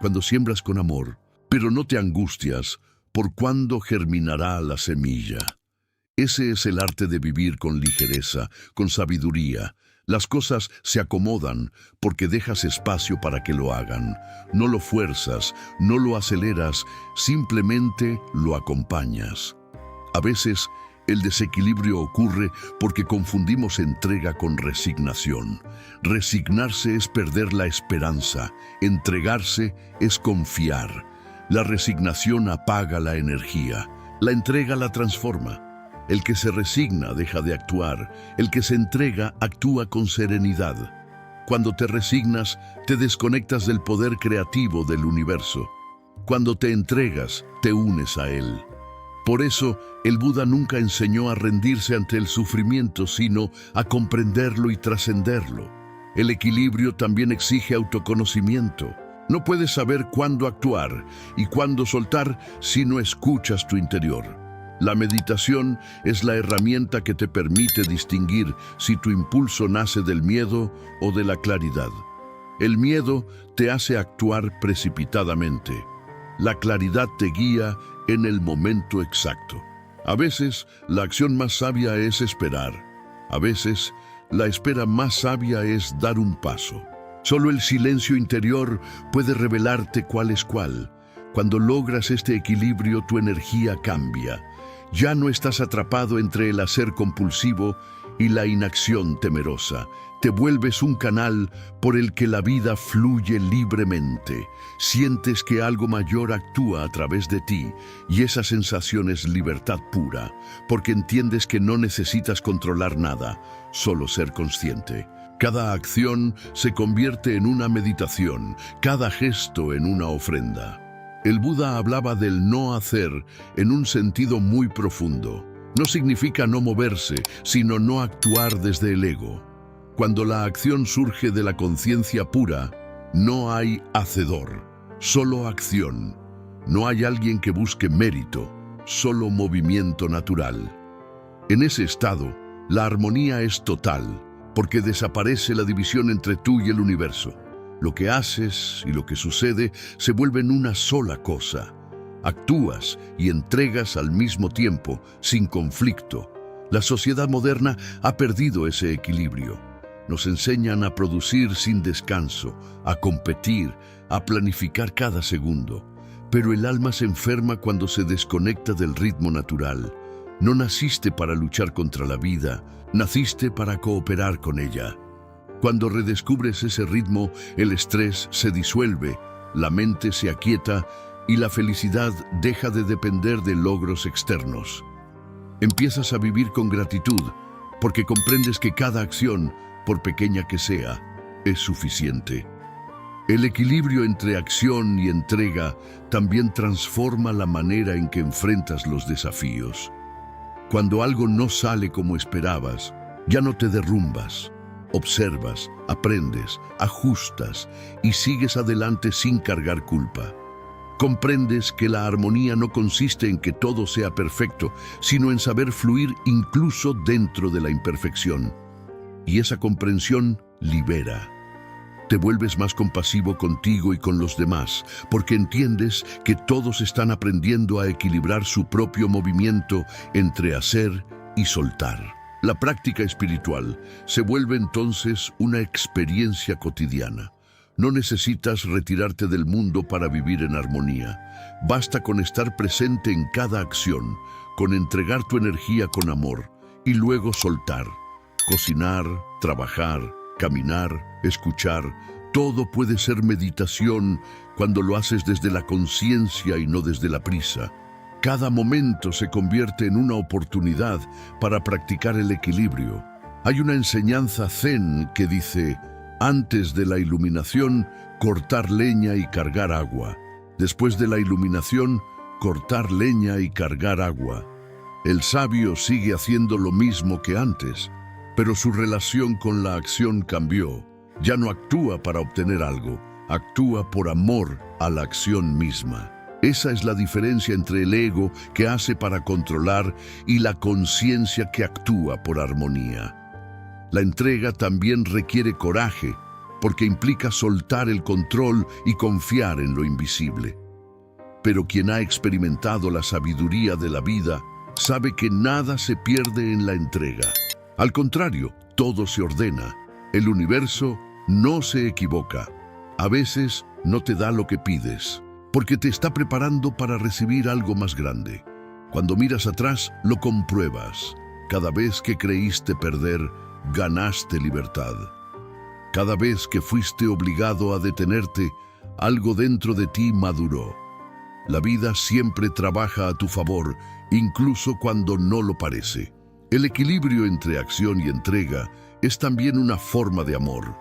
Cuando siembras con amor, pero no te angustias por cuándo germinará la semilla. Ese es el arte de vivir con ligereza, con sabiduría. Las cosas se acomodan porque dejas espacio para que lo hagan. No lo fuerzas, no lo aceleras, simplemente lo acompañas. A veces, el desequilibrio ocurre porque confundimos entrega con resignación. Resignarse es perder la esperanza, entregarse es confiar. La resignación apaga la energía, la entrega la transforma. El que se resigna deja de actuar, el que se entrega actúa con serenidad. Cuando te resignas, te desconectas del poder creativo del universo. Cuando te entregas, te unes a él. Por eso, el Buda nunca enseñó a rendirse ante el sufrimiento, sino a comprenderlo y trascenderlo. El equilibrio también exige autoconocimiento. No puedes saber cuándo actuar y cuándo soltar si no escuchas tu interior. La meditación es la herramienta que te permite distinguir si tu impulso nace del miedo o de la claridad. El miedo te hace actuar precipitadamente. La claridad te guía en el momento exacto. A veces, la acción más sabia es esperar. A veces, la espera más sabia es dar un paso. Solo el silencio interior puede revelarte cuál es cuál. Cuando logras este equilibrio, tu energía cambia. Ya no estás atrapado entre el hacer compulsivo y la inacción temerosa. Te vuelves un canal por el que la vida fluye libremente. Sientes que algo mayor actúa a través de ti y esa sensación es libertad pura, porque entiendes que no necesitas controlar nada, solo ser consciente. Cada acción se convierte en una meditación, cada gesto en una ofrenda. El Buda hablaba del no hacer en un sentido muy profundo. No significa no moverse, sino no actuar desde el ego. Cuando la acción surge de la conciencia pura, no hay hacedor, solo acción. No hay alguien que busque mérito, solo movimiento natural. En ese estado, la armonía es total, porque desaparece la división entre tú y el universo. Lo que haces y lo que sucede se vuelven una sola cosa. Actúas y entregas al mismo tiempo, sin conflicto. La sociedad moderna ha perdido ese equilibrio. Nos enseñan a producir sin descanso, a competir, a planificar cada segundo. Pero el alma se enferma cuando se desconecta del ritmo natural. No naciste para luchar contra la vida, naciste para cooperar con ella. Cuando redescubres ese ritmo, el estrés se disuelve, la mente se aquieta y la felicidad deja de depender de logros externos. Empiezas a vivir con gratitud, porque comprendes que cada acción, por pequeña que sea, es suficiente. El equilibrio entre acción y entrega también transforma la manera en que enfrentas los desafíos. Cuando algo no sale como esperabas, ya no te derrumbas. Observas, aprendes, ajustas y sigues adelante sin cargar culpa. Comprendes que la armonía no consiste en que todo sea perfecto, sino en saber fluir incluso dentro de la imperfección. Y esa comprensión libera. Te vuelves más compasivo contigo y con los demás, porque entiendes que todos están aprendiendo a equilibrar su propio movimiento entre hacer y soltar. La práctica espiritual se vuelve entonces una experiencia cotidiana. No necesitas retirarte del mundo para vivir en armonía. Basta con estar presente en cada acción, con entregar tu energía con amor y luego soltar. Cocinar, trabajar, caminar, escuchar, todo puede ser meditación cuando lo haces desde la conciencia y no desde la prisa. Cada momento se convierte en una oportunidad para practicar el equilibrio. Hay una enseñanza zen que dice: antes de la iluminación, cortar leña y cargar agua. Después de la iluminación, cortar leña y cargar agua. El sabio sigue haciendo lo mismo que antes, pero su relación con la acción cambió. Ya no actúa para obtener algo, actúa por amor a la acción misma. Esa es la diferencia entre el ego que hace para controlar y la conciencia que actúa por armonía. La entrega también requiere coraje, porque implica soltar el control y confiar en lo invisible. Pero quien ha experimentado la sabiduría de la vida sabe que nada se pierde en la entrega. Al contrario, todo se ordena. El universo no se equivoca. A veces no te da lo que pides, porque te está preparando para recibir algo más grande. Cuando miras atrás, lo compruebas. Cada vez que creíste perder, ganaste libertad. Cada vez que fuiste obligado a detenerte, algo dentro de ti maduró. La vida siempre trabaja a tu favor, incluso cuando no lo parece. El equilibrio entre acción y entrega es también una forma de amor.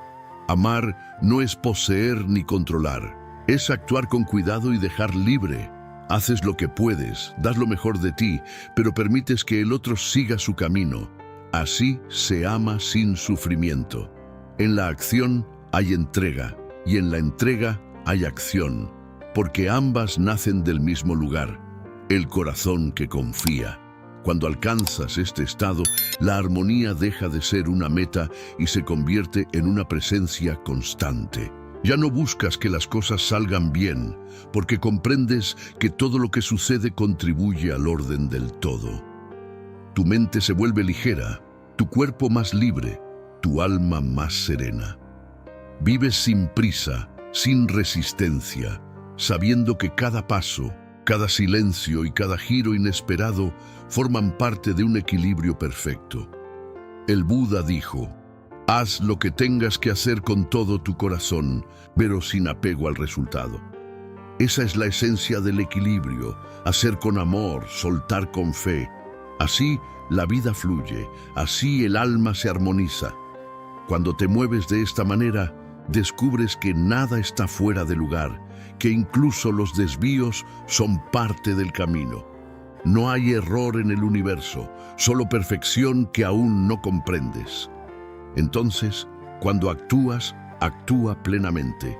Amar no es poseer ni controlar. Es actuar con cuidado y dejar libre. Haces lo que puedes, das lo mejor de ti, pero permites que el otro siga su camino. Así se ama sin sufrimiento. En la acción hay entrega, y en la entrega hay acción, porque ambas nacen del mismo lugar, el corazón que confía. Cuando alcanzas este estado, la armonía deja de ser una meta y se convierte en una presencia constante. Ya no buscas que las cosas salgan bien, porque comprendes que todo lo que sucede contribuye al orden del todo. Tu mente se vuelve ligera, tu cuerpo más libre, tu alma más serena. Vives sin prisa, sin resistencia, sabiendo que cada paso, cada silencio y cada giro inesperado forman parte de un equilibrio perfecto. El Buda dijo: haz lo que tengas que hacer con todo tu corazón, pero sin apego al resultado. Esa es la esencia del equilibrio, hacer con amor, soltar con fe. Así la vida fluye, así el alma se armoniza. Cuando te mueves de esta manera, descubres que nada está fuera de lugar, que incluso los desvíos son parte del camino. No hay error en el universo, solo perfección que aún no comprendes. Entonces, cuando actúas, actúa plenamente.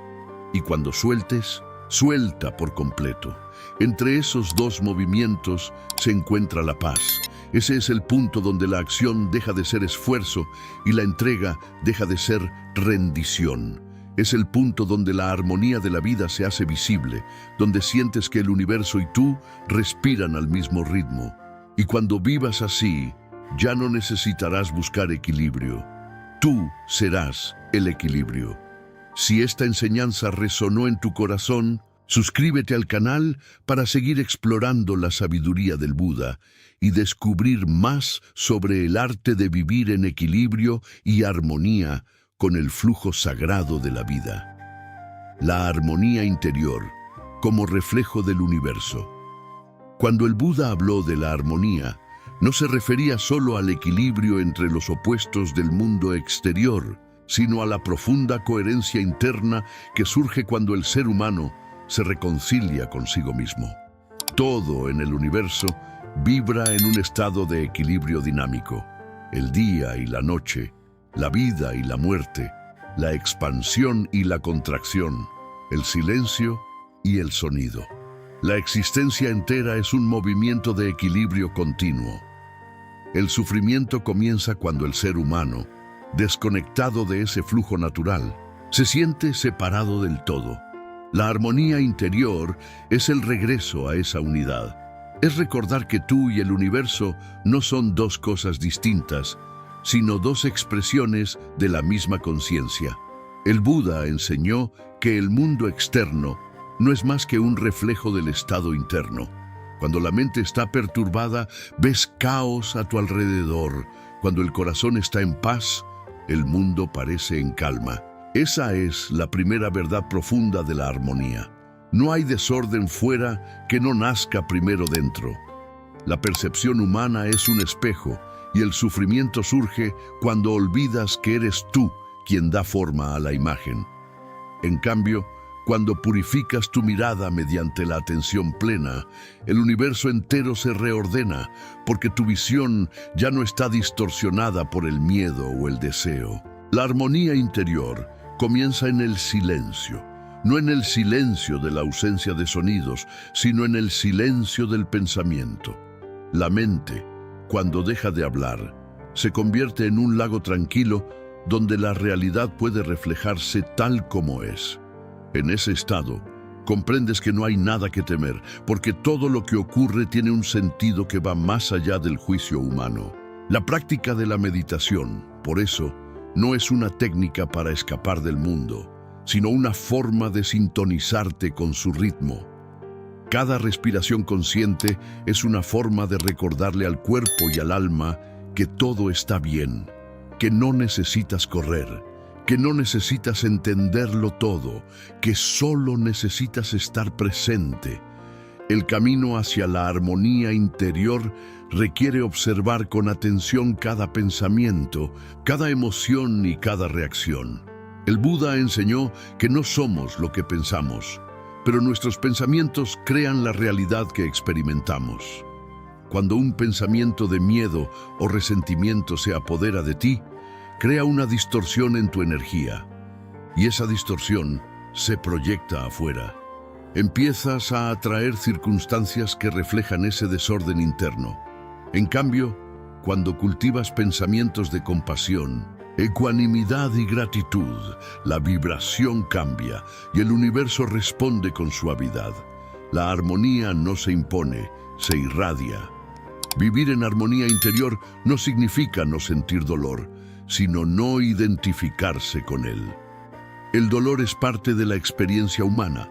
Y cuando sueltes, suelta por completo. Entre esos dos movimientos se encuentra la paz. Ese es el punto donde la acción deja de ser esfuerzo y la entrega deja de ser rendición. Es el punto donde la armonía de la vida se hace visible, donde sientes que el universo y tú respiran al mismo ritmo. Y cuando vivas así, ya no necesitarás buscar equilibrio. Tú serás el equilibrio. Si esta enseñanza resonó en tu corazón, suscríbete al canal para seguir explorando la sabiduría del Buda y descubrir más sobre el arte de vivir en equilibrio y armonía con el flujo sagrado de la vida. La armonía interior como reflejo del universo. Cuando el Buda habló de la armonía, no se refería solo al equilibrio entre los opuestos del mundo exterior, sino a la profunda coherencia interna que surge cuando el ser humano se reconcilia consigo mismo. Todo en el universo vibra en un estado de equilibrio dinámico. El día y la noche, la vida y la muerte, la expansión y la contracción, el silencio y el sonido. La existencia entera es un movimiento de equilibrio continuo. El sufrimiento comienza cuando el ser humano, desconectado de ese flujo natural, se siente separado del todo. La armonía interior es el regreso a esa unidad. Es recordar que tú y el universo no son dos cosas distintas, sino dos expresiones de la misma conciencia. El Buda enseñó que el mundo externo no es más que un reflejo del estado interno. Cuando la mente está perturbada, ves caos a tu alrededor. Cuando el corazón está en paz, el mundo parece en calma. Esa es la primera verdad profunda de la armonía. No hay desorden fuera que no nazca primero dentro. La percepción humana es un espejo y el sufrimiento surge cuando olvidas que eres tú quien da forma a la imagen. En cambio, cuando purificas tu mirada mediante la atención plena, el universo entero se reordena porque tu visión ya no está distorsionada por el miedo o el deseo. La armonía interior comienza en el silencio, no en el silencio de la ausencia de sonidos, sino en el silencio del pensamiento. La mente, cuando deja de hablar, se convierte en un lago tranquilo donde la realidad puede reflejarse tal como es. En ese estado, comprendes que no hay nada que temer, porque todo lo que ocurre tiene un sentido que va más allá del juicio humano. La práctica de la meditación, por eso, no es una técnica para escapar del mundo, sino una forma de sintonizarte con su ritmo. Cada respiración consciente es una forma de recordarle al cuerpo y al alma que todo está bien, que no necesitas correr, que no necesitas entenderlo todo, que solo necesitas estar presente. El camino hacia la armonía interior requiere observar con atención cada pensamiento, cada emoción y cada reacción. El Buda enseñó que no somos lo que pensamos, pero nuestros pensamientos crean la realidad que experimentamos. Cuando un pensamiento de miedo o resentimiento se apodera de ti, crea una distorsión en tu energía, y esa distorsión se proyecta afuera. Empiezas a atraer circunstancias que reflejan ese desorden interno. En cambio, cuando cultivas pensamientos de compasión, ecuanimidad y gratitud, la vibración cambia y el universo responde con suavidad. La armonía no se impone, se irradia. Vivir en armonía interior no significa no sentir dolor, sino no identificarse con él. El dolor es parte de la experiencia humana,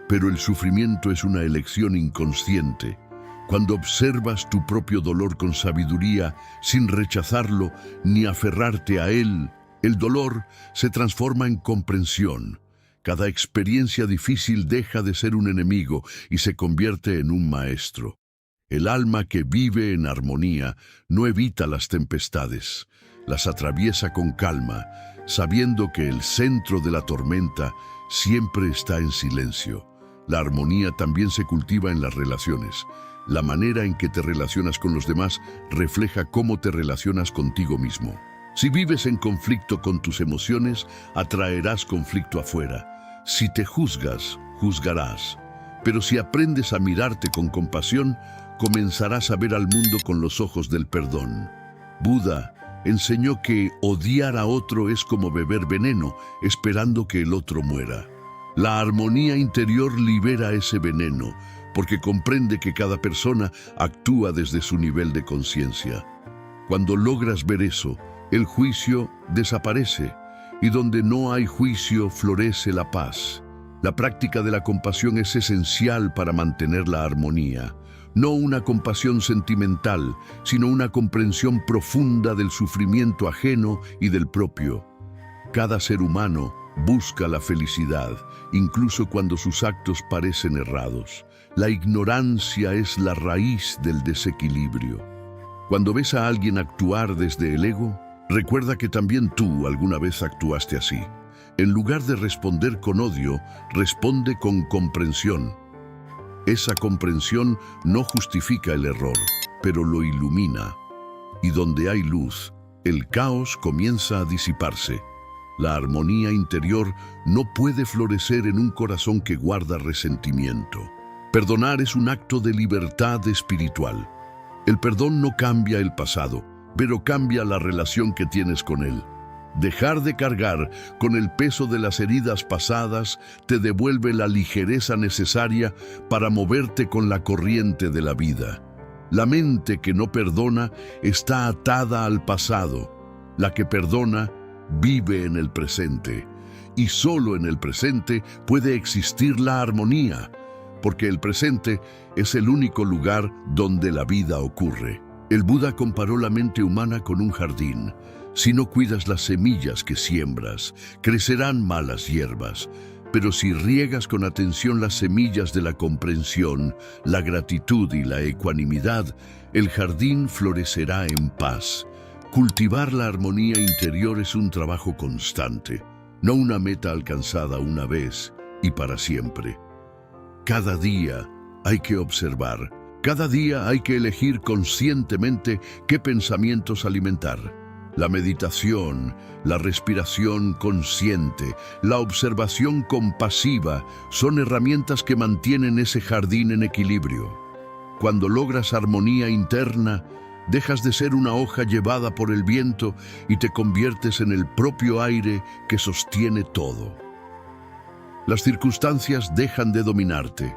pero el sufrimiento es una elección inconsciente. Cuando observas tu propio dolor con sabiduría, sin rechazarlo ni aferrarte a él, el dolor se transforma en comprensión. Cada experiencia difícil deja de ser un enemigo y se convierte en un maestro. El alma que vive en armonía no evita las tempestades, las atraviesa con calma, sabiendo que el centro de la tormenta siempre está en silencio. La armonía también se cultiva en las relaciones. La manera en que te relacionas con los demás refleja cómo te relacionas contigo mismo. Si vives en conflicto con tus emociones, atraerás conflicto afuera. Si te juzgas, juzgarás. Pero si aprendes a mirarte con compasión, comenzarás a ver al mundo con los ojos del perdón. Buda enseñó que odiar a otro es como beber veneno, esperando que el otro muera. La armonía interior libera ese veneno, porque comprende que cada persona actúa desde su nivel de conciencia. Cuando logras ver eso, el juicio desaparece, y donde no hay juicio florece la paz. La práctica de la compasión es esencial para mantener la armonía. No una compasión sentimental, sino una comprensión profunda del sufrimiento ajeno y del propio. Cada ser humano busca la felicidad, incluso cuando sus actos parecen errados. La ignorancia es la raíz del desequilibrio. Cuando ves a alguien actuar desde el ego, recuerda que también tú alguna vez actuaste así. En lugar de responder con odio, responde con comprensión. Esa comprensión no justifica el error, pero lo ilumina. Y donde hay luz, el caos comienza a disiparse. La armonía interior no puede florecer en un corazón que guarda resentimiento. Perdonar es un acto de libertad espiritual. El perdón no cambia el pasado, pero cambia la relación que tienes con él. Dejar de cargar con el peso de las heridas pasadas te devuelve la ligereza necesaria para moverte con la corriente de la vida. La mente que no perdona está atada al pasado. La que perdona vive en el presente. Y solo en el presente puede existir la armonía, porque el presente es el único lugar donde la vida ocurre. El Buda comparó la mente humana con un jardín. Si no cuidas las semillas que siembras, crecerán malas hierbas. Pero si riegas con atención las semillas de la comprensión, la gratitud y la ecuanimidad, el jardín florecerá en paz. Cultivar la armonía interior es un trabajo constante, no una meta alcanzada una vez y para siempre. Cada día hay que observar, cada día hay que elegir conscientemente qué pensamientos alimentar. La meditación, la respiración consciente, la observación compasiva son herramientas que mantienen ese jardín en equilibrio. Cuando logras armonía interna, dejas de ser una hoja llevada por el viento y te conviertes en el propio aire que sostiene todo. Las circunstancias dejan de dominarte.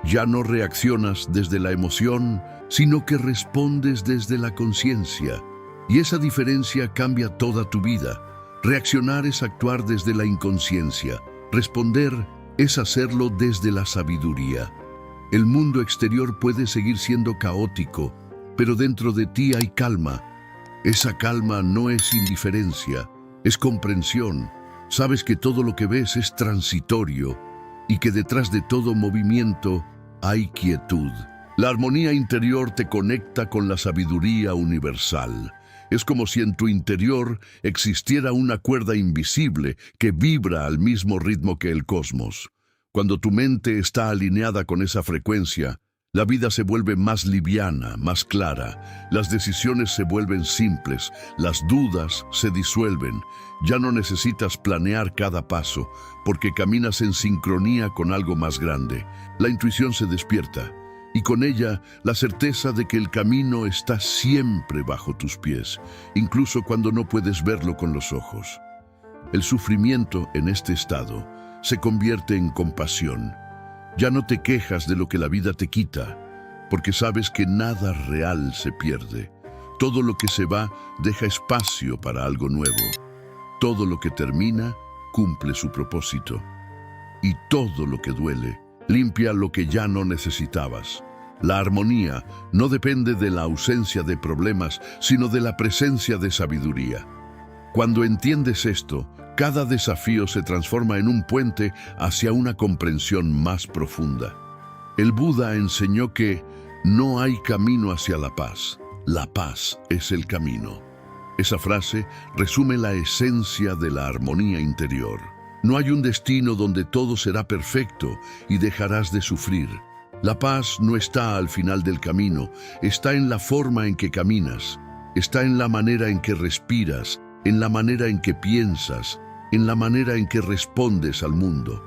Ya no reaccionas desde la emoción, sino que respondes desde la conciencia. Y esa diferencia cambia toda tu vida. Reaccionar es actuar desde la inconsciencia. Responder es hacerlo desde la sabiduría. El mundo exterior puede seguir siendo caótico, pero dentro de ti hay calma. Esa calma no es indiferencia, es comprensión. Sabes que todo lo que ves es transitorio y que detrás de todo movimiento hay quietud. La armonía interior te conecta con la sabiduría universal. Es como si en tu interior existiera una cuerda invisible que vibra al mismo ritmo que el cosmos. Cuando tu mente está alineada con esa frecuencia, la vida se vuelve más liviana, más clara. Las decisiones se vuelven simples, las dudas se disuelven. Ya no necesitas planear cada paso, porque caminas en sincronía con algo más grande. La intuición se despierta. Y con ella, la certeza de que el camino está siempre bajo tus pies, incluso cuando no puedes verlo con los ojos. El sufrimiento en este estado se convierte en compasión. Ya no te quejas de lo que la vida te quita, porque sabes que nada real se pierde. Todo lo que se va deja espacio para algo nuevo. Todo lo que termina cumple su propósito. Y todo lo que duele Limpia lo que ya no necesitabas. La armonía no depende de la ausencia de problemas, sino de la presencia de sabiduría. Cuando entiendes esto, cada desafío se transforma en un puente hacia una comprensión más profunda. El Buda enseñó que no hay camino hacia la paz es el camino. Esa frase resume la esencia de la armonía interior. No hay un destino donde todo será perfecto y dejarás de sufrir. La paz no está al final del camino, está en la forma en que caminas, está en la manera en que respiras, en la manera en que piensas, en la manera en que respondes al mundo.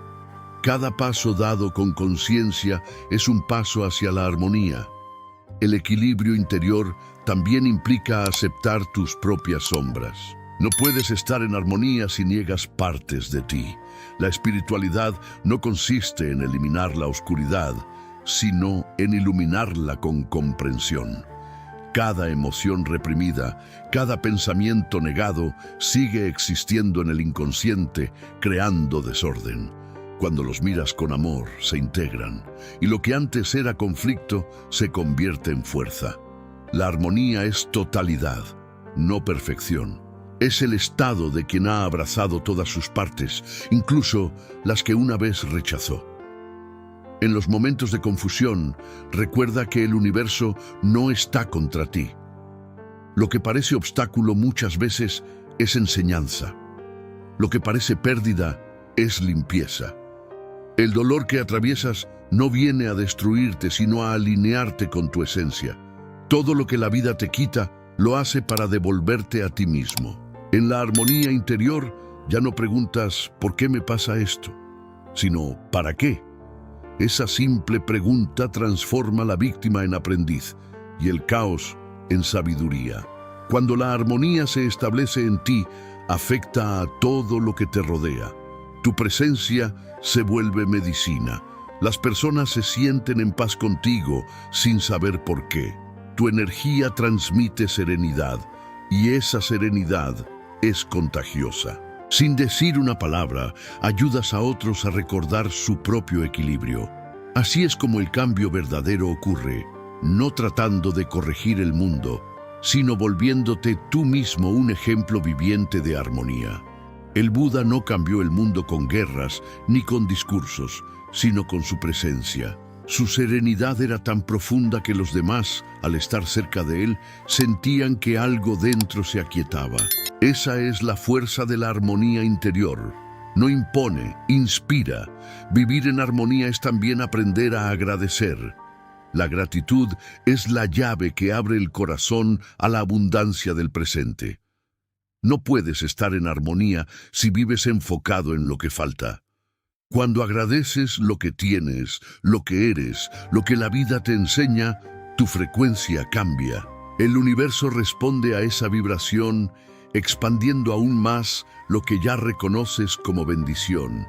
Cada paso dado con conciencia es un paso hacia la armonía. El equilibrio interior también implica aceptar tus propias sombras. No puedes estar en armonía si niegas partes de ti. La espiritualidad no consiste en eliminar la oscuridad, sino en iluminarla con comprensión. Cada emoción reprimida, cada pensamiento negado sigue existiendo en el inconsciente, creando desorden. Cuando los miras con amor, se integran, y lo que antes era conflicto se convierte en fuerza. La armonía es totalidad, no perfección. Es el estado de quien ha abrazado todas sus partes, incluso las que una vez rechazó. En los momentos de confusión, recuerda que el universo no está contra ti. Lo que parece obstáculo muchas veces es enseñanza. Lo que parece pérdida es limpieza. El dolor que atraviesas no viene a destruirte, sino a alinearte con tu esencia. Todo lo que la vida te quita, lo hace para devolverte a ti mismo. En la armonía interior, ya no preguntas ¿por qué me pasa esto?, sino ¿para qué? Esa simple pregunta transforma la víctima en aprendiz y el caos en sabiduría. Cuando la armonía se establece en ti, afecta a todo lo que te rodea. Tu presencia se vuelve medicina. Las personas se sienten en paz contigo sin saber por qué. Tu energía transmite serenidad y esa serenidad es contagiosa. Sin decir una palabra, ayudas a otros a recordar su propio equilibrio. Así es como el cambio verdadero ocurre, no tratando de corregir el mundo, sino volviéndote tú mismo un ejemplo viviente de armonía. El Buda no cambió el mundo con guerras ni con discursos, sino con su presencia. Su serenidad era tan profunda que los demás, al estar cerca de él, sentían que algo dentro se aquietaba. Esa es la fuerza de la armonía interior. No impone, inspira. Vivir en armonía es también aprender a agradecer. La gratitud es la llave que abre el corazón a la abundancia del presente. No puedes estar en armonía si vives enfocado en lo que falta. Cuando agradeces lo que tienes, lo que eres, lo que la vida te enseña, tu frecuencia cambia. El universo responde a esa vibración, expandiendo aún más lo que ya reconoces como bendición.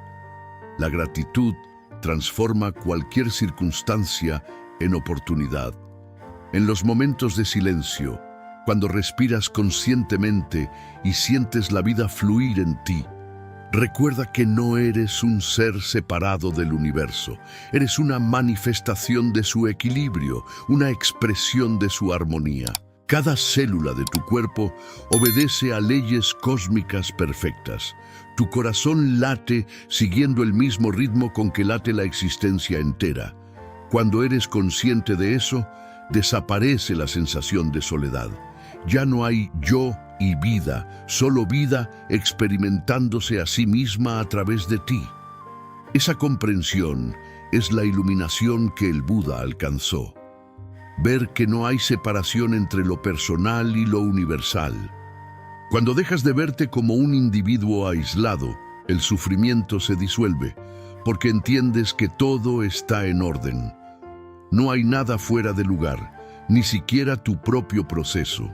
La gratitud transforma cualquier circunstancia en oportunidad. En los momentos de silencio, cuando respiras conscientemente y sientes la vida fluir en ti, recuerda que no eres un ser separado del universo. Eres una manifestación de su equilibrio, una expresión de su armonía. Cada célula de tu cuerpo obedece a leyes cósmicas perfectas. Tu corazón late siguiendo el mismo ritmo con que late la existencia entera. Cuando eres consciente de eso, desaparece la sensación de soledad. Ya no hay yo y vida, solo vida experimentándose a sí misma a través de ti. Esa comprensión es la iluminación que el Buda alcanzó. Ver que no hay separación entre lo personal y lo universal. Cuando dejas de verte como un individuo aislado, el sufrimiento se disuelve, porque entiendes que todo está en orden. No hay nada fuera de lugar, ni siquiera tu propio proceso.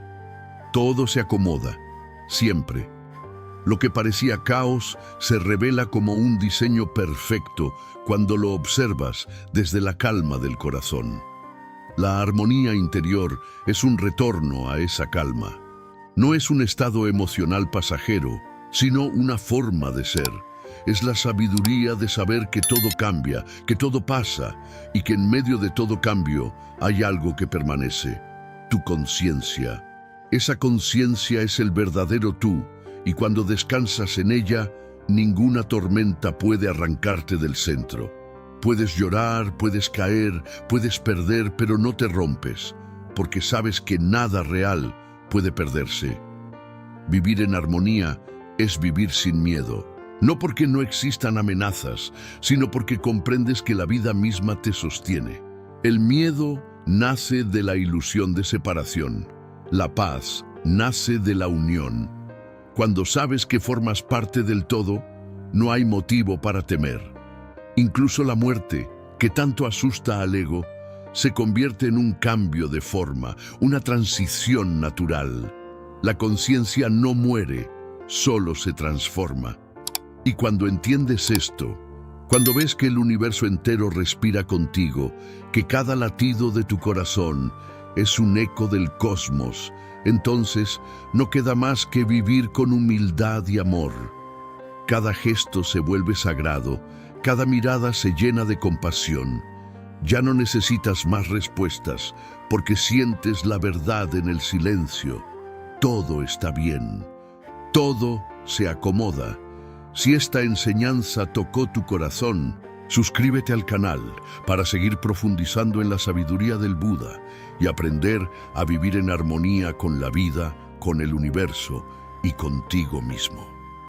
Todo se acomoda, siempre. Lo que parecía caos se revela como un diseño perfecto cuando lo observas desde la calma del corazón. La armonía interior es un retorno a esa calma. No es un estado emocional pasajero, sino una forma de ser. es la sabiduría de saber que todo cambia, que todo pasa y que en medio de todo cambio hay algo que permanece, tu conciencia. Esa conciencia es el verdadero tú y cuando descansas en ella, ninguna tormenta puede arrancarte del centro. Puedes llorar, puedes caer, puedes perder, pero no te rompes, porque sabes que nada real puede perderse. Vivir en armonía es vivir sin miedo, no porque no existan amenazas, sino porque comprendes que la vida misma te sostiene. El miedo nace de la ilusión de separación. La paz nace de la unión. Cuando sabes que formas parte del todo, no hay motivo para temer. Incluso la muerte, que tanto asusta al ego, se convierte en un cambio de forma, una transición natural. La conciencia no muere, solo se transforma. Y cuando entiendes esto, cuando ves que el universo entero respira contigo, que cada latido de tu corazón es un eco del cosmos, entonces no queda más que vivir con humildad y amor. Cada gesto se vuelve sagrado, cada mirada se llena de compasión. Ya no necesitas más respuestas, porque sientes la verdad en el silencio. Todo está bien. Todo se acomoda. Si esta enseñanza tocó tu corazón, suscríbete al canal para seguir profundizando en la sabiduría del Buda y aprender a vivir en armonía con la vida, con el universo y contigo mismo.